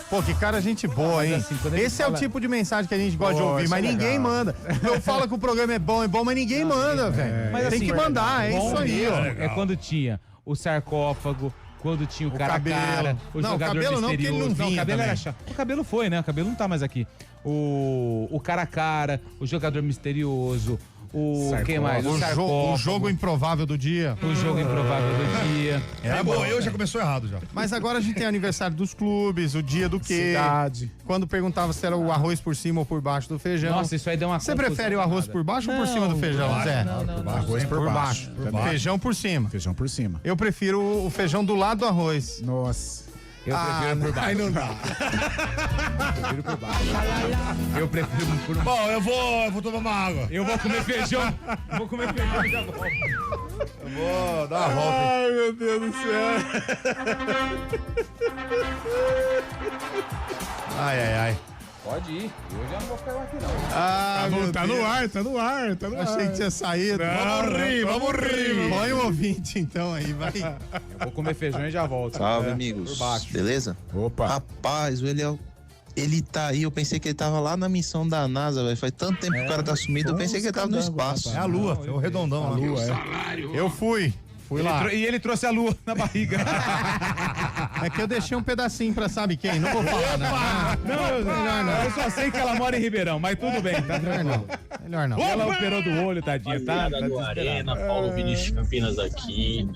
Pô, que cara gente boa, hein? assim, quando ele Esse é o fala- tipo de mensagem que a gente gosta de Pô, ouvir, isso mas é ninguém legal. manda. Eu falo que o programa é bom, mas ninguém manda, velho. Mas Tem assim, que mandar, é bom isso aí, mesmo ó. É quando tinha o sarcófago, quando tinha o cara a cabelo. cara, o Não, o jogador cabelo não, porque ele misterioso. não vinha o cabelo também. era chato. O cabelo foi, né? O cabelo não tá mais aqui. O cara a cara, o jogador misterioso, o quem mais? O sarcófago. O jogo improvável do dia. O jogo improvável do dia. É bom, eu já começou errado já. Mas agora a gente tem aniversário dos clubes, o dia do quê? Cidade. Quando perguntava se era o arroz por cima ou por baixo do feijão. Nossa, isso aí deu uma Você confusão prefere o arroz danada. por baixo ou por Não, cima do feijão, não, Zé? não. Arroz por baixo. Feijão por cima. Feijão por cima. Eu prefiro o feijão do lado do arroz. Nossa. Eu prefiro por baixo. Aí não dá. Eu prefiro por baixo. Eu prefiro por baixo. Bom, eu vou tomar uma água. Eu vou comer feijão. Vou comer feijão e já volto. Eu vou dar uma volta. Ai, meu Deus do céu. Ai. Pode ir. Eu já não vou ficar aqui, não. Ah, meu Tá Deus. no ar, tá no ar, tá no ar. Achei que tinha saído. Vamos rir. Põe o ouvinte então aí, vai. Eu vou comer feijão e já volto. Salve, É, amigos. Por baixo. Beleza? Opa. Rapaz, o Eliel, ele tá aí. Eu pensei que ele tava lá na missão da NASA, velho. Faz tanto tempo que o cara tá sumido. Eu pensei que ele tava no espaço. É a lua, é o redondão. A lua, Eu fui. Fui lá. E ele trouxe a lua na barriga. É que eu deixei um pedacinho pra sabe quem, não vou falar, né? Não, eu só sei que ela mora em Ribeirão, mas tudo bem, tá tranquilo. Melhor não. Ela operou do olho, tadinha, tá? Do Arena, Paulo Vinícius Campinas aqui.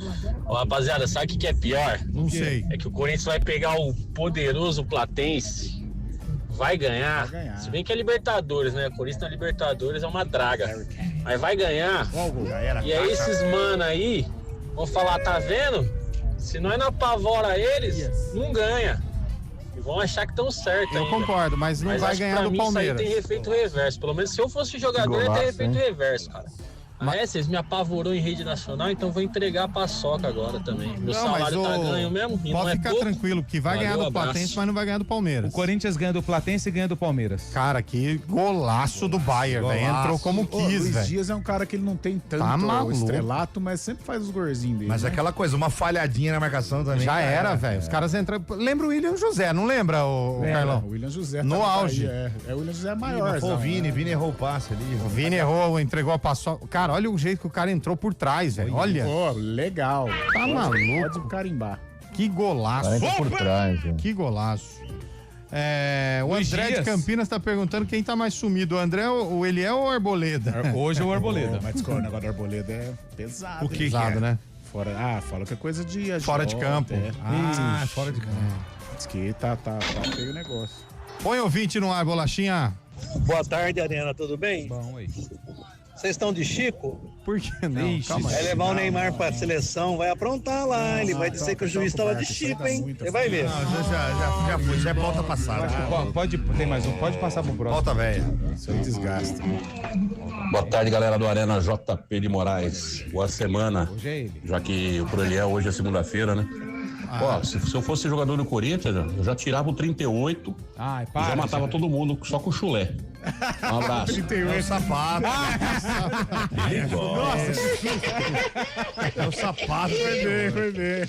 Ô, rapaziada, sabe o que é pior? Não sei. É que o Corinthians vai pegar o poderoso Platense, vai ganhar. Se bem que é Libertadores, né? O Corinthians na Libertadores é uma draga. Mas vai ganhar. E aí esses mano aí vão falar, tá vendo? Se nós não apavora eles, não ganha. E vão achar que estão certos. Eu concordo, mas não vai ganhar do Palmeiras. Isso aí tem efeito reverso. Pelo menos se eu fosse jogador, ia ter efeito reverso, cara. Vocês me apavorou em rede nacional, então vou entregar a paçoca agora também. Meu salário tá ganho mesmo. Pode ficar tranquilo, que vai ganhar do Platense, mas não vai ganhar do Palmeiras. O Corinthians ganha do Platense e ganha do Palmeiras. Cara, que golaço do Bayern, velho. Entrou como quis, velho. Luiz Dias é um cara que ele não tem tanto estrelato, mas sempre faz os golzinhos dele. Mas é aquela coisa, uma falhadinha na marcação também. Já era, velho. Os caras entram. Lembra o William José, não lembra, o Carlão? O William José. No auge. É o William José maior. O Vini errou o passe ali. O Vini errou, entregou a paçoca. Cara, olha o jeito que o cara entrou por trás, velho. Olha. Pô, legal. Tá maluco. Pode carimbar. Que golaço. Por trás, que golaço. O André de Campinas tá perguntando quem tá mais sumido, o André, o Eliel ou o Arboleda? Hoje é o Arboleda. Mas o negócio do Arboleda é pesado. O que pesado, né? Fala que é coisa de... Fora de campo. Fora de campo. Diz que tá feio o negócio. Põe ouvinte no ar, Bolachinha. Boa tarde, Arena, tudo bem? Bom, aí. Vocês estão de Chico? Por que não? Calma aí. Vai levar o Neymar pra seleção, vai aprontar lá. Ele vai dizer que o juiz tava de Chico, hein? Você vai ver. Não, já foi, já é volta passada. Tem mais um, pode passar pro próximo. Volta, velho. Isso aí desgasta. Boa tarde, galera do Arena JP de Moraes. Boa semana. Hoje é ele. Já que pro Eliel hoje é segunda-feira, né? Ó, se eu fosse jogador do Corinthians, eu já tirava o 38 e já matava todo mundo só com o chulé. Um abraço. 38 é o sapato. Nossa, é o sapato. Foi bem.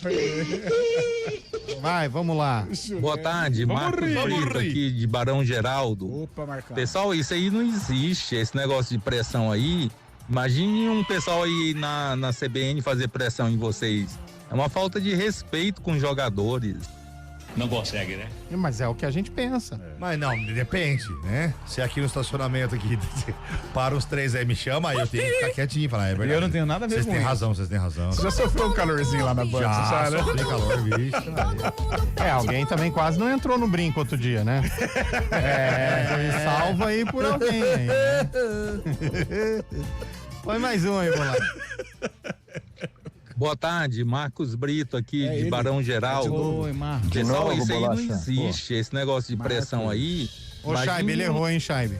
Vai, vamos lá. Boa tarde, Marcos Brito aqui de Barão Geraldo. Opa, Marcão. Pessoal, isso aí não existe, esse negócio de pressão aí. Imagine um pessoal aí na CBN fazer pressão em vocês. É uma falta de respeito com os jogadores. Não consegue, né? Mas é o que a gente pensa. Mas não, depende, né? Se aqui no estacionamento aqui para os três aí me chama, aí eu tenho que ficar quietinho e falar, é verdade. Eu não tenho nada a ver com isso. Vocês têm razão. Você já sofreu um calorzinho lá na banca, já, né? sofri calor, bicho. Alguém também quase não entrou no brinco outro dia, né? Foi salvo aí por alguém aí, né? Põe mais um aí, Bolado. Boa tarde, Marcos Brito aqui de Barão Geraldo. Oi, Marcos. Pessoal, isso aí não existe, esse negócio de pressão aí. Ô, Chaibe, ele errou, hein, Chaibe?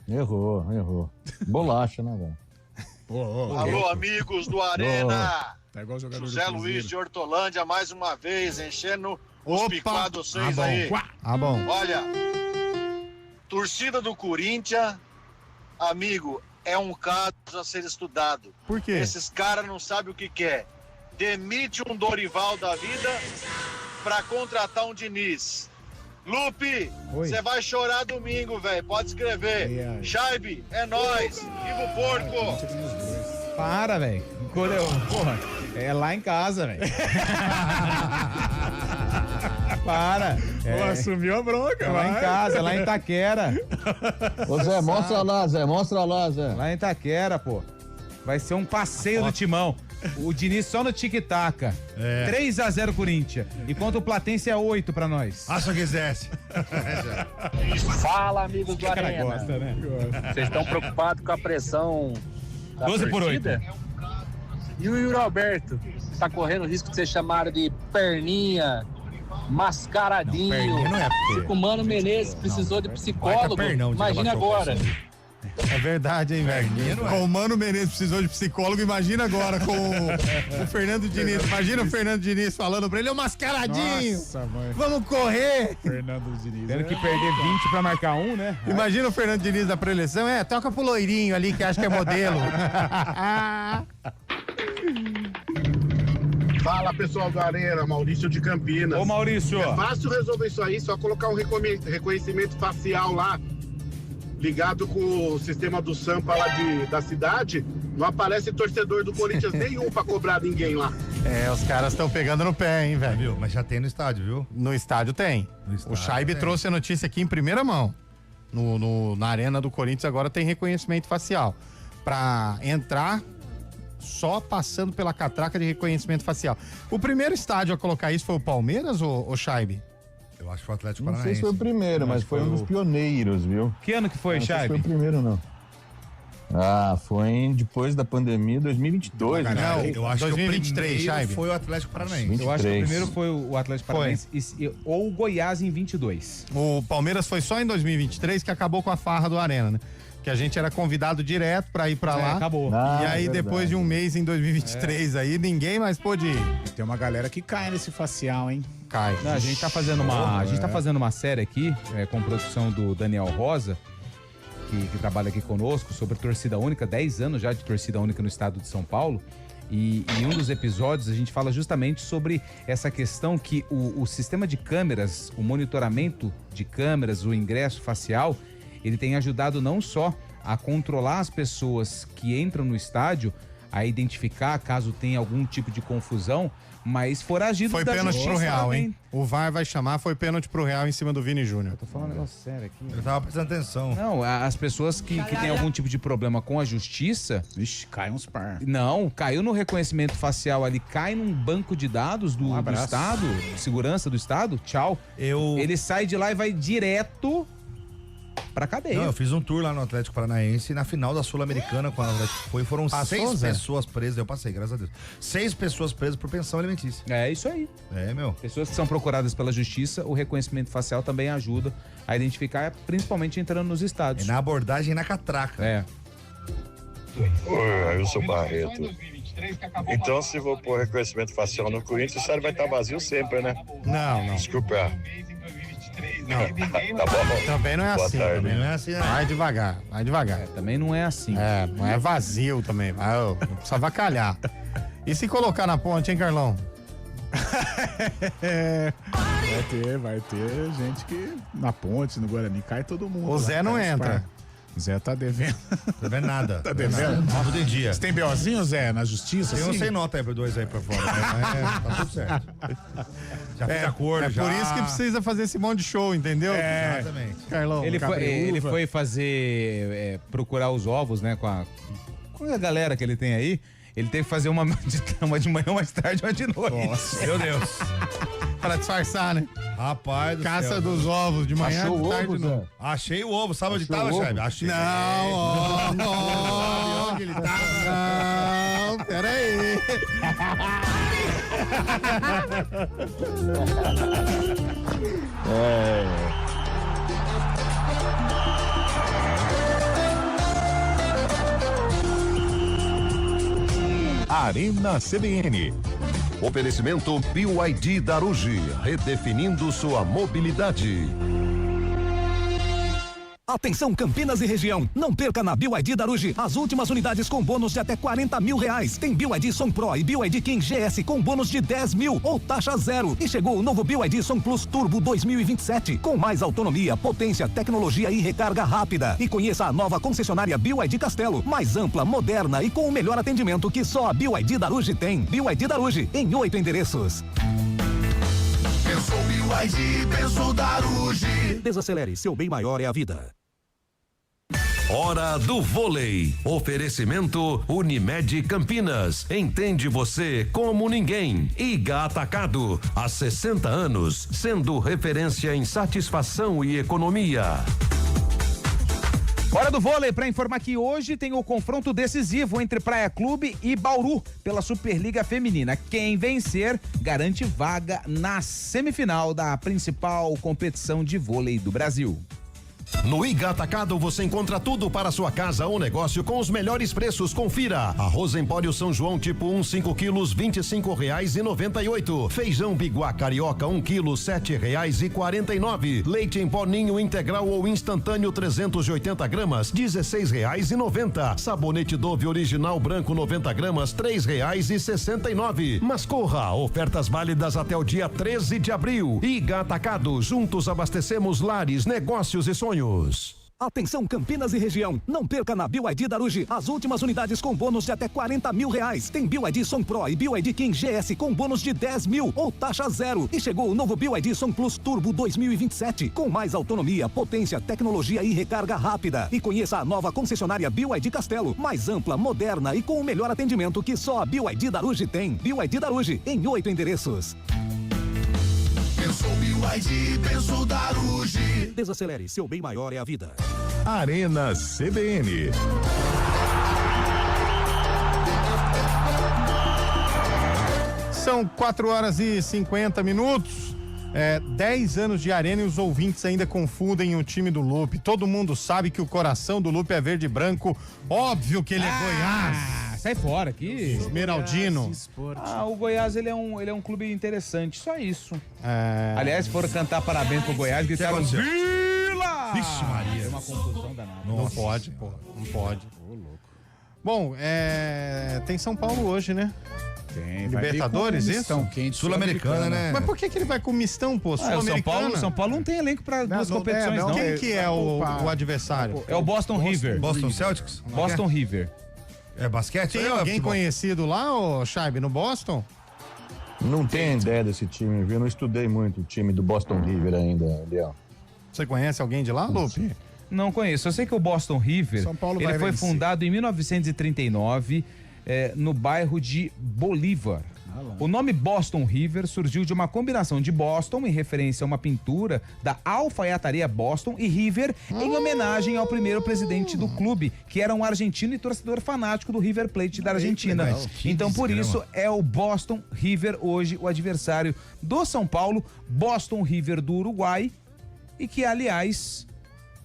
Errou. Bolacha, né, velho? Alô, amigos do Arena. Tá igual jogador José Luiz de Hortolândia, mais uma vez, enchendo os picados seis aí. Bom. Olha, torcida do Corinthians, amigo, é um caso a ser estudado. Por quê? Esses caras não sabem o que quer. Demite um Dorival da vida pra contratar um Diniz. Lupe, você vai chorar domingo, velho. Pode escrever. Chaibe, é nóis. Viva o porco. Para, velho. Porra, é lá em casa, velho. Para. Assumiu a bronca, lá em casa, lá em Itaquera. Ô Zé, mostra lá, Zé. Lá em Itaquera, pô. Vai ser um passeio do Timão. O Diniz só no tic-tac. 3-0 Corinthians. Enquanto o Platense é 8 pra nós. Se eu quisesse. Fala, amigos do Arena. Gosta, né? Vocês estão preocupados com a pressão da 12/8. E o Yuri Alberto tá correndo o risco de ser chamado de perninha, mascaradinho. Perninha não é porque... Se o Mano Menezes precisou de psicólogo, pernão, imagina agora. É verdade, hein, velho? Com o Mano Menezes precisou de psicólogo, imagina agora com o Fernando Diniz. Imagina o Fernando Diniz falando pra ele, ô mascaradinho, Nossa, mãe. vamos correr. Fernando Diniz. Tendo que perder 20 pra marcar um, né? Imagina o Fernando Diniz da preleção, toca pro loirinho ali que acha que é modelo. Fala, pessoal do Arena, Maurício de Campinas. Ô, Maurício. É fácil resolver isso aí, só colocar um reconhecimento facial lá, ligado com o sistema do Sampa lá da cidade, Não aparece torcedor do Corinthians nenhum pra cobrar ninguém lá. Os caras estão pegando no pé, hein, velho? Viu? Mas já tem no estádio, viu? No estádio tem. O Scheibe trouxe a notícia aqui em primeira mão. Na arena do Corinthians agora tem reconhecimento facial. Pra entrar só passando pela catraca de reconhecimento facial. O primeiro estádio a colocar isso foi o Palmeiras ou Scheibe? Eu acho que foi o Atlético Não Paranaense. sei se foi o primeiro, mas foi um dos pioneiros, viu? Que ano que foi, Não sei se Scheibe? foi o primeiro, não. Foi depois da pandemia, 2022. Não, eu acho 2023, que o Scheibe. primeiro foi o Atlético Paranaense. Eu acho que o primeiro foi o Atlético Paranaense ou o Goiás em 22. O Palmeiras foi só em 2023 que acabou com a farra do Arena, né? Que a gente era convidado direto pra ir pra lá. Acabou. E aí, depois de um mês em 2023 aí, ninguém mais pôde ir. Tem uma galera que cai nesse facial, hein? Cai. Não, a gente tá fazendo uma série aqui, com produção do Daniel Rosa, que trabalha aqui conosco, sobre torcida única, 10 anos já de torcida única no estado de São Paulo. E em um dos episódios a gente fala justamente sobre essa questão que o sistema de câmeras, o monitoramento de câmeras, o ingresso facial, ele tem ajudado não só a controlar as pessoas que entram no estádio, a identificar caso tenha algum tipo de confusão, mas foragido Foi da pênalti justiça pro Real, também. hein? O VAR vai chamar, foi pênalti pro Real em cima do Vini Júnior. Tô falando um negócio sério aqui. Eu tava prestando atenção. Não, as pessoas que têm algum tipo de problema com a justiça... Vixe, cai uns par. Não, caiu no reconhecimento facial ali, cai num banco de dados do Estado, segurança do Estado, tchau. Ele sai de lá e vai direto pra cadeia. Não, eu fiz um tour lá no Atlético Paranaense e na final da Sul-Americana, quando o Atlético foram 6 pessoas presas, eu passei, graças a Deus. 6 pessoas presas por pensão alimentícia. É isso aí. Meu. Pessoas que são procuradas pela justiça, o reconhecimento facial também ajuda a identificar, principalmente entrando nos estádios. Na abordagem e na catraca. Oi, eu sou Barreto. Então, se vou pôr reconhecimento facial no Corinthians, o estádio vai estar vazio sempre, né? Não. Desculpa. Tá bom. Também não é Boa assim. tarde. Também não é assim, né? Vai devagar. Também não é assim. Não é vazio também. Precisa avacalhar. E se colocar na ponte, hein, Carlão? Vai ter gente que na ponte, no Guarani, cai todo mundo. O Zé não entra. O Zé tá devendo. Tá devendo nada. Tá devendo? Tudo em dia. Você tem BOzinho, Zé, na justiça? Tem um assim? sem nota aí, 2 aí pra fora. Tá tudo certo. Já fiz acordo, já. Por isso que precisa fazer esse monte de show, entendeu? Exatamente. Carlão, Ele foi fazer, procurar os ovos, né, com a galera que ele tem aí. Ele teve que fazer uma de manhã, mais tarde, uma de noite. Nossa, meu Deus. Pra disfarçar, né? Rapaz do Caça céu. dos ovos, de manhã, Achou de o tarde, ovo, não. Zé? Achei o ovo, sabe onde tava, Chave? Achei. Não, onde ele tava? Não, peraí. Arena CBN. Oferecimento BYD Darugi, redefinindo sua mobilidade. Atenção Campinas e região, não perca na BYD Darugi as últimas unidades com bônus de até R$40 mil. Tem BYD Som Pro e BYD King GS com bônus de 10 mil ou taxa zero. E chegou o novo BYD Som Plus Turbo 2027 com mais autonomia, potência, tecnologia e recarga rápida. E conheça a nova concessionária BYD Castelo, mais ampla, moderna e com o melhor atendimento que só a BYD Darugi tem. BYD Darugi em 8 endereços. Pensou BYD, pensou Darugi. Desacelere, seu bem maior é a vida. Hora do vôlei. Oferecimento Unimed Campinas. Entende você como ninguém. Iga Atacado. Há 60 anos, sendo referência em satisfação e economia. Hora do vôlei, para informar que hoje tem o confronto decisivo entre Praia Clube e Bauru pela Superliga Feminina. Quem vencer garante vaga na semifinal da principal competição de vôlei do Brasil. No Iga Atacado você encontra tudo para sua casa ou negócio com os melhores preços. Confira. Arroz Empório São João tipo 1, 5 quilos, R$25,98. Feijão Biguá Carioca 1 quilo, R$7,49. Leite em pó Ninho integral ou instantâneo 380 gramas, R$16,90. Sabonete Dove original branco 90 gramas, R$3,69. Mas corra, ofertas válidas até o dia 13 de abril. Iga Atacado, juntos abastecemos lares, negócios e sonhos. Atenção Campinas e região, não perca na BYD da Aruji as últimas unidades com bônus de até R$40 mil. Tem BYD Som Pro e BYD King GS com bônus de 10 mil ou taxa zero. E chegou o novo BYD Som Plus Turbo 2027 com mais autonomia, potência, tecnologia e recarga rápida. E conheça a nova concessionária BYD Castelo, mais ampla, moderna e com o melhor atendimento que só a BYD da Aruji tem. BYD da Aruji em 8 endereços. Pensou BYD, pensou Daruji. Desacelere, seu bem maior é a vida. Arena CBN. São 4h50. 10 anos de Arena e os ouvintes ainda confundem o time do Lupe. Todo mundo sabe que o coração do Lupe é verde e branco. Óbvio que ele é Goiás. Sai fora aqui. Esmeraldino. O Goiás, ele é um clube interessante, só isso. Aliás, foram cantar parabéns pro Goiás, gritaram Vila! Vixe Maria. É uma confusão danada. Não pode, pô. Não pode. Bom, tem São Paulo hoje, né? Tem, Libertadores, isso? Sul-Americana, né? Mas por que ele vai com mistão, pô? Sul-Americana? São Paulo não tem elenco pra duas competições, não. Quem que é o adversário? É o Boston River. Boston Celtics? Boston River. É basquete? Tem alguém conhecido lá, ô Chaibe, no Boston? Não tenho ideia desse time, viu? Não estudei muito o time do Boston River ainda, Leão. Você conhece alguém de lá, Lupe? Não conheço. Eu sei que o Boston River, ele foi fundado em 1939, no bairro de Bolívar. O nome Boston River surgiu de uma combinação de Boston, em referência a uma pintura da alfaiataria Boston, e River, em homenagem ao primeiro presidente do clube, que era um argentino e torcedor fanático do River Plate da Argentina. Então, por isso, é o Boston River hoje o adversário do São Paulo, Boston River do Uruguai, e que, aliás...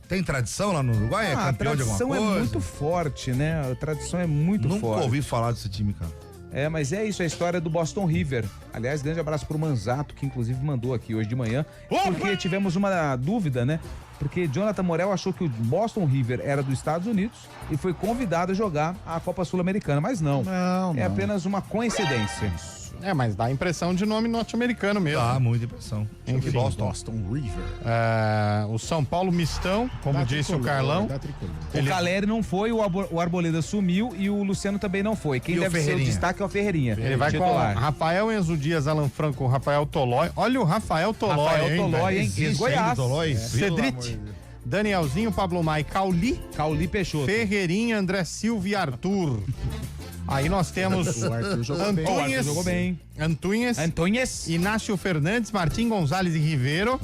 Tem tradição lá no Uruguai? É campeão de alguma coisa? A tradição é muito forte, né? A tradição é muito forte. Nunca ouvi falar desse time, cara. Mas é isso, a história do Boston River. Aliás, grande abraço pro Manzato, que inclusive mandou aqui hoje de manhã, porque tivemos uma dúvida, né? Porque Jonathan Morel achou que o Boston River era dos Estados Unidos e foi convidado a jogar a Copa Sul-Americana, mas não. É apenas uma coincidência. Mas dá a impressão de nome norte-americano mesmo. Dá muita impressão. Enfim, Boston River. O São Paulo mistão, como disse o Carlão. O Caleri não foi, o Arboleda sumiu e o Luciano também não foi. Quem deve ser o destaque é o Ferreirinha. Ele vai titular. Com Rafael Enzo Dias, Alan Franco, Rafael Tolói. Olha o Rafael Tolói, hein? Goiás. Cedrit. Danielzinho, Pablo Mai, Cauli Peixoto, Ferreirinha, André Silva e Arthur. Aí nós temos Antunes, Inácio Fernandes, Martim Gonzalez e Ribeiro,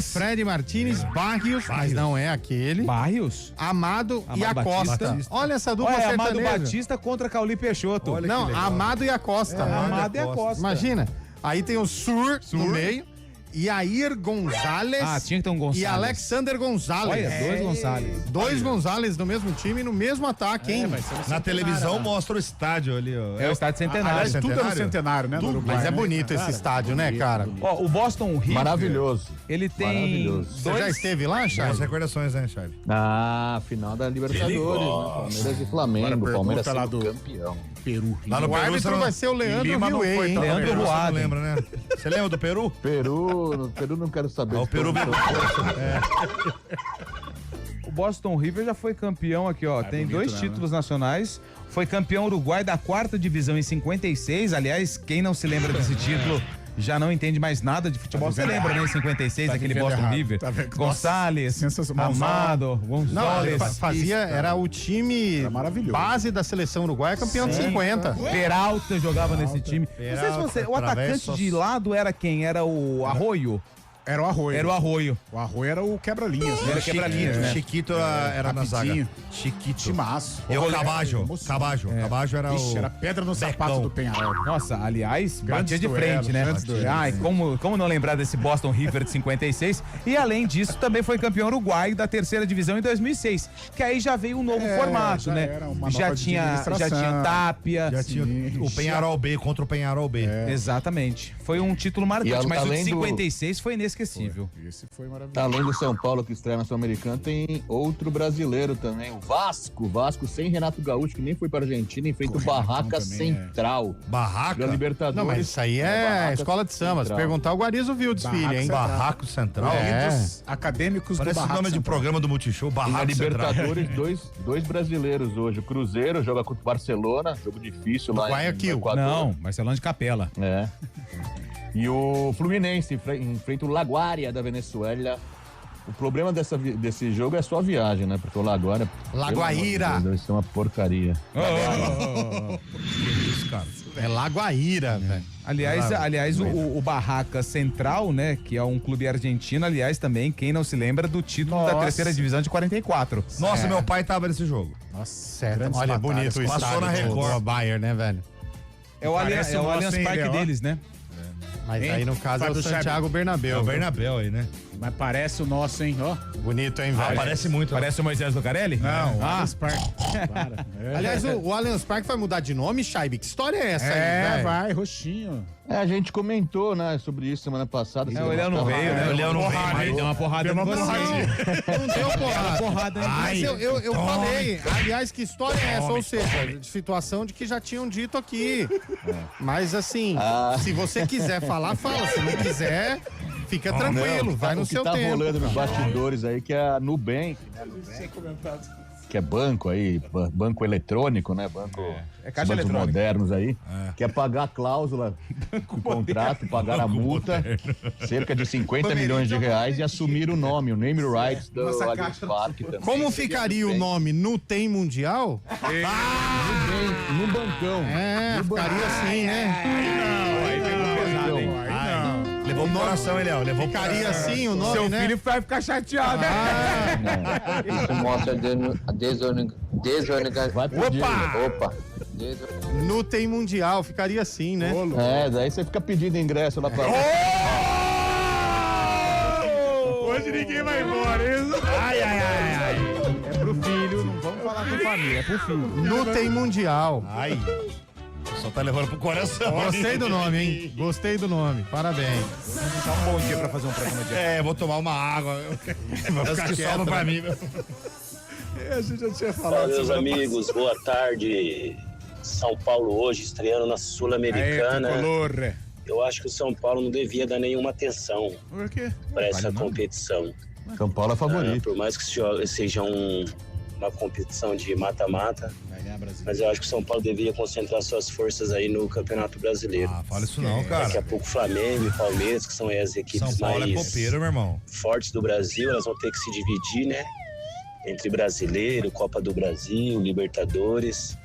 Fred Martínez, Barrios, mas não é aquele. Barrios? Amado e Acosta. Olha essa dupla sertaneja. Amado Batista contra Cauli Peixoto. Amado e Acosta. Amado e Acosta. Imagina. Aí tem o Sur no meio. Yair Gonzalez. Tinha que ter um Gonzalez. E Alexander Gonzalez. Olha, dois Gonzalez. Dois Gonzalez no mesmo time, no mesmo ataque, hein? Na televisão mostra o estádio ali, ó. É o estádio Centenário. Aliás, tudo é no Centenário, né? No Uruguai, mas é bonito esse estádio, né, cara? O Boston River. Maravilhoso. Ele tem. Você já esteve lá, Charles? As recordações, né, Charles? Final da Libertadores, né? Palmeiras e Flamengo. Palmeiras sendo campeão. Peru. Lá no o árbitro vai ser o Leandro Viuê, hein? Leandro Ruada. Lembra, né? Você lembra do Peru? Peru não quero saber. O Peru O Boston River já foi campeão aqui, ó. Tem bonito, 2 títulos nacionais. Foi campeão uruguai da 4ª divisão em 56. Aliás, quem não se lembra desse título já não entende mais nada de futebol. Você lembra, né, em 56, aquele Boston River? Gonçalves, Amado, Gonçalves. Era o time base da seleção uruguaia, campeão de 50. Peralta jogava nesse time. Não sei se você... O atacante de lado era quem? Era o Arroio? Era o Arroio. Era o Arroio. O Arroio era o quebra-linhas. Era quebra-linhas, né? Chiquito era na zaga. Chiquito. Timaço. E o Cabajo. Cabajo era o... era pedra no sapato do Penharol. Nossa, aliás, batia de frente, né? Ai, como não lembrar desse Boston River de 56? E além disso, também foi campeão uruguaio da 3ª divisão em 2006. Que aí já veio um novo formato, né? Já tinha Tapia. Já tinha o Penharol B contra o Penharol B. Exatamente. Foi um título marcante, mas o de 56 foi nesse inesquecível. Esse foi maravilhoso. Além do São Paulo que estreia na Sul-Americana, tem outro brasileiro também, o Vasco. Vasco sem Renato Gaúcho, que nem foi pra Argentina, enfrenta o Barraca Central. Barraca? Da Libertadores. Não, mas isso aí é escola de samba. Se perguntar, o Guarizo viu o desfile, hein? Barraco Central. Acadêmicos Parece do Barraco o nome de programa do Multishow, Barraco Na Libertadores, Central. dois brasileiros hoje. O Cruzeiro joga contra o Barcelona, jogo difícil lá Guayaquil. no Equador. Não, Barcelona de Capela. É. E o Fluminense enfrenta o Laguaira da Venezuela. O problema desse jogo é só a viagem, né? Porque o Laguaira... Laguaira. Deve ser uma porcaria. É Laguaira, velho. Aliás, o Barraca Central, né? Que é um clube argentino, aliás, também, quem não se lembra do título da terceira divisão de 44. Nossa, meu pai tava nesse jogo. Nossa, certo. Olha, bonito o Passou estádio na Record. do Bayern, né, velho? É o Allianz Parque deles, né? Mas aí, no caso, é o Santiago Bernabéu. É o Bernabéu aí, né? Mas parece o nosso, hein? Ó. Bonito, hein, velho? Parece muito. Parece o Moisés Lucarelli? Não, o Allianz Parque. Aliás, o Allianz Parque vai mudar de nome, Scheibe? Que história é essa aí, velho? Vai, roxinho. A gente comentou, né, sobre isso semana passada. O Léo não veio, né? O Léo não veio. Deu uma porrada em você. Não deu porrada. Mas eu falei, aliás, que história é essa? Ou seja, de situação de que já tinham dito aqui. Mas assim, se você quiser falar, fala. Se não quiser, fica tranquilo, vai no seu tempo. O que tá rolando nos bastidores aí, que é a Nubank, né? Que é banco aí, banco eletrônico, né? Banco, caixa bancos eletrônica. modernos aí. Quer pagar a cláusula do contrato, pagar a multa, cerca de 50 milhões de reais e assumir o nome, o name rights do Allianz Parque também. Como ficaria o nome? Nutem Mundial? No bancão. Ficaria assim, né? Levou o coração, hein, Léo? Levou Ficaria assim o nome, Seu né? filho vai ficar chateado. Isso mostra a desorganização. Vai pedir. Opa! Nutem Mundial, ficaria assim, né? Daí você fica pedindo ingresso lá pra... Hoje ninguém vai embora, isso? Ai. É pro filho, não vamos falar com família, é pro filho. Nutem Mundial. Ai. Só tá levando pro coração. Gostei do nome, hein? Gostei do nome. Parabéns. Tá um bom dia pra fazer um programa de Vou tomar uma água. Vou ficar que sobra pra mim. A gente já tinha falado. Fala, meus amigos, boa tarde. São Paulo hoje, estreando na Sul-Americana. Eu acho que o São Paulo não devia dar nenhuma atenção Por quê? para essa competição. São Paulo é favorito. Por mais que seja uma competição de mata-mata, mas eu acho que o São Paulo deveria concentrar suas forças aí no Campeonato Brasileiro. Fala isso não, cara. Daqui a pouco Flamengo e Palmeiras, que são aí as equipes São Paulo mais é copeiro, meu irmão. fortes do Brasil, elas vão ter que se dividir, né? Entre Brasileiro, Copa do Brasil, Libertadores.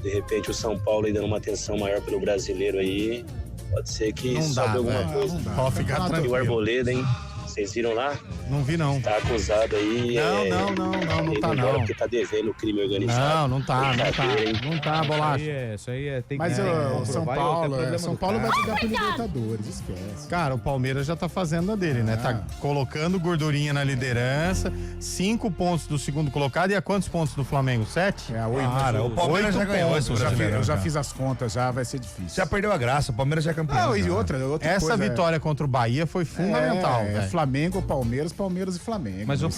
De repente o São Paulo aí dando uma atenção maior pelo Brasileiro aí, pode ser que sobe alguma coisa. Pode ficar E o tranquilo. Arboleda, hein? Vocês viram lá? Não vi, não. Tá acusado aí. Não tá, não. Porque tá devendo o crime organizado. Não tá, Bolacha. Isso aí tem Mas que o São Paulo, São Paulo vai brigar pro Libertadores, esquece. Cara, o Palmeiras já tá fazendo a dele, né? Tá colocando gordurinha na liderança, 5 pontos do segundo colocado e a quantos pontos do Flamengo? 7? Cara, o Palmeiras já ganhou esse brasileiro. Eu já fiz as contas, já vai ser difícil. Já perdeu a graça, o Palmeiras já é campeão. E outra Essa coisa, vitória contra o Bahia foi fundamental, velho. Flamengo, Palmeiras e Flamengo. Mas o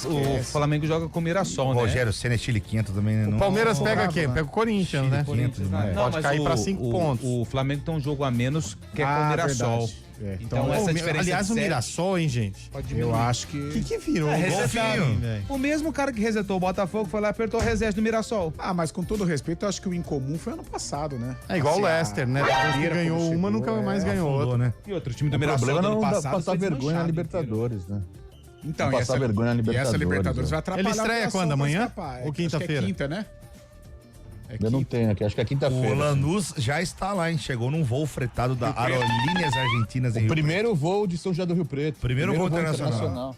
Flamengo joga com o Mirassol, né? Rogério Senna, Chile Quinto também, né? O Palmeiras pega quem? Pega o Corinthians, né? Pode cair pra 5 pontos. O Flamengo tem um jogo a menos que é com o Mirassol. Então, essa diferença aliás, de o 7 Mirassol, hein, gente? eu acho que... O que virou? Golfinho. O mesmo cara que resetou o Botafogo foi lá e apertou o reset do Mirassol. Mas com todo respeito, eu acho que o incomum foi ano passado, né? É igual o Leicester, né? Depois que ganhou uma, nunca mais ganhou outra. Né? E outro time do O Mirassol problema do ano não dá passado passar foi vergonha na desmanchado Libertadores, né? Então, passar vergonha na Libertadores. essa Libertadores vai atrapalhar. Ele estreia quando? Amanhã? Ou quinta-feira? É quinta, né? Eu não tenho aqui, acho que é quinta-feira. O Lanús já está lá, hein? Chegou num voo fretado da Aerolíneas Argentinas em O primeiro voo de São José do Rio Preto. Primeiro voo internacional.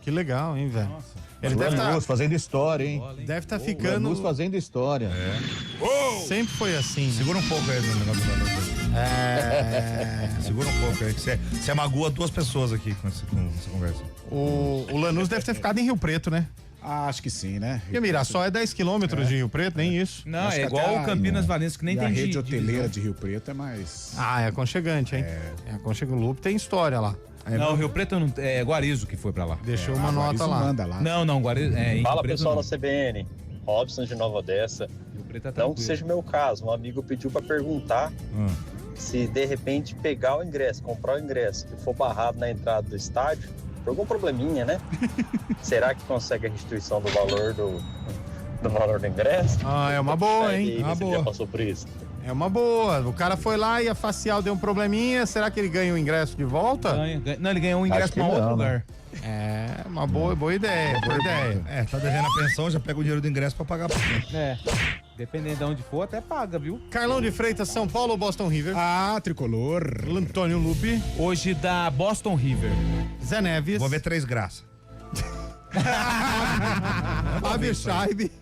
Que legal, hein, velho? Ele deve estar fazendo história, hein? Deve estar ficando. Lanús fazendo história. Sempre foi assim. Segura um pouco aí no negócio do Lanús. Segura um pouco aí. Você magoa 2 pessoas aqui com essa conversa. O Lanús deve ter ficado em Rio Preto, né? Acho que sim, né? Porque Mirassol é 10 quilômetros de Rio Preto, nem isso. Não, é igual o Campinas Valença, que nem tem a rede divisão. hoteleira de Rio Preto é mais... Ah, é aconchegante, hein? É aconchegante. O Loop tem história lá. Não, o Rio Preto não, é Guarizo que foi pra lá. Deixou uma nota lá. Manda lá. Não, Guarizo. Fala pessoal da CBN, Robson de Nova Odessa. Não que seja o meu caso, um amigo pediu pra perguntar se de repente pegar o ingresso, comprar o ingresso e for barrado na entrada do estádio, por algum probleminha, né? Será que consegue a restituição do valor do valor do ingresso? Ah, é uma boa, hein? Uma boa. Já passou por isso? É uma boa. O cara foi lá e a facial deu um probleminha. Será que ele ganha o ingresso de volta? Não, ele ganhou um ingresso pra outro lugar. É, uma boa ideia, boa ideia. É, tá devendo a pensão, já pega o dinheiro do ingresso pra pagar pra frente. É. Dependendo de onde for, até paga, viu? Carlão de Freitas, São Paulo ou Boston River? Ah, tricolor. Antônio Lupe. Hoje dá Boston River. Zé Neves. Vou ver 3 graças. Fábio Scheibe.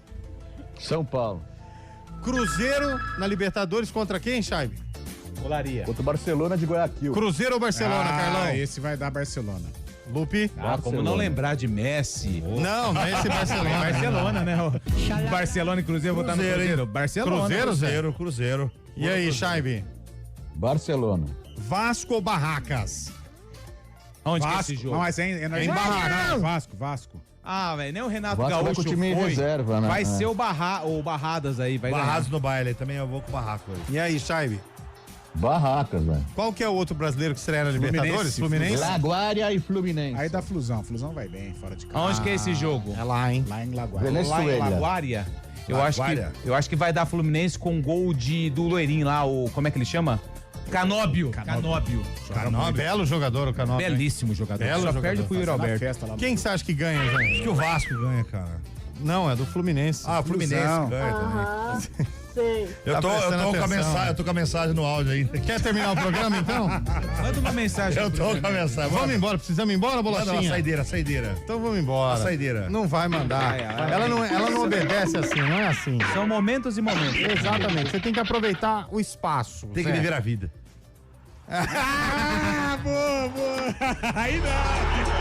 São Paulo. Cruzeiro na Libertadores contra quem, Scheibe? Olaria. Contra o Barcelona de Guayaquil. Cruzeiro ou Barcelona, Carlão? Esse vai dar Barcelona. Lupe. Como não lembrar de Messi? Não, Messi e Barcelona. Barcelona, né? O Barcelona e Cruzeiro votar no Cruzeiro. Barcelona. Cruzeiro. E aí, Scheibe? Barcelona. Vasco ou Barracas? Onde que é Vasco. esse jogo? Não, mas é em Barracas. Vasco. Ah, velho, nem o Renato Vasco vai Gaúcho com o time em foi. reserva, né? Vai ser o Barradas aí, vai Barrados no baile, também eu vou com o Barraco aí. E aí, Scheibe? Barracas, velho. Qual que é o outro brasileiro que estreia na Libertadores? Fluminense? Laguária e Fluminense. Aí dá Flusão. Flusão vai bem, fora de casa. Aonde que é esse jogo? É lá, hein? Lá em Laguária. Venezuela. Lá em Laguária? Eu acho que vai dar Fluminense com gol do Loirinho lá, o... Como é que ele chama? Canóbio. Belo jogador, o Canóbio. Belíssimo jogador. Belo Só jogador. perde pro Yuri Alberto. Quem você acha que ganha, gente? Acho que o Vasco ganha, cara. Não, é do Fluminense. Ah, o Fluminense ganha também. Sei. Eu tô com a mensagem no áudio ainda. Quer terminar o programa, então? Manda uma mensagem. Eu tô com a mensagem. Vamos embora, precisamos ir embora, Bolachinha? Não, saideira. Então vamos embora. Saideira. Não vai mandar. Ela não obedece assim, não é assim. São momentos e momentos. Exatamente. Você tem que aproveitar o espaço. Tem que viver a vida. Boa. Aí não.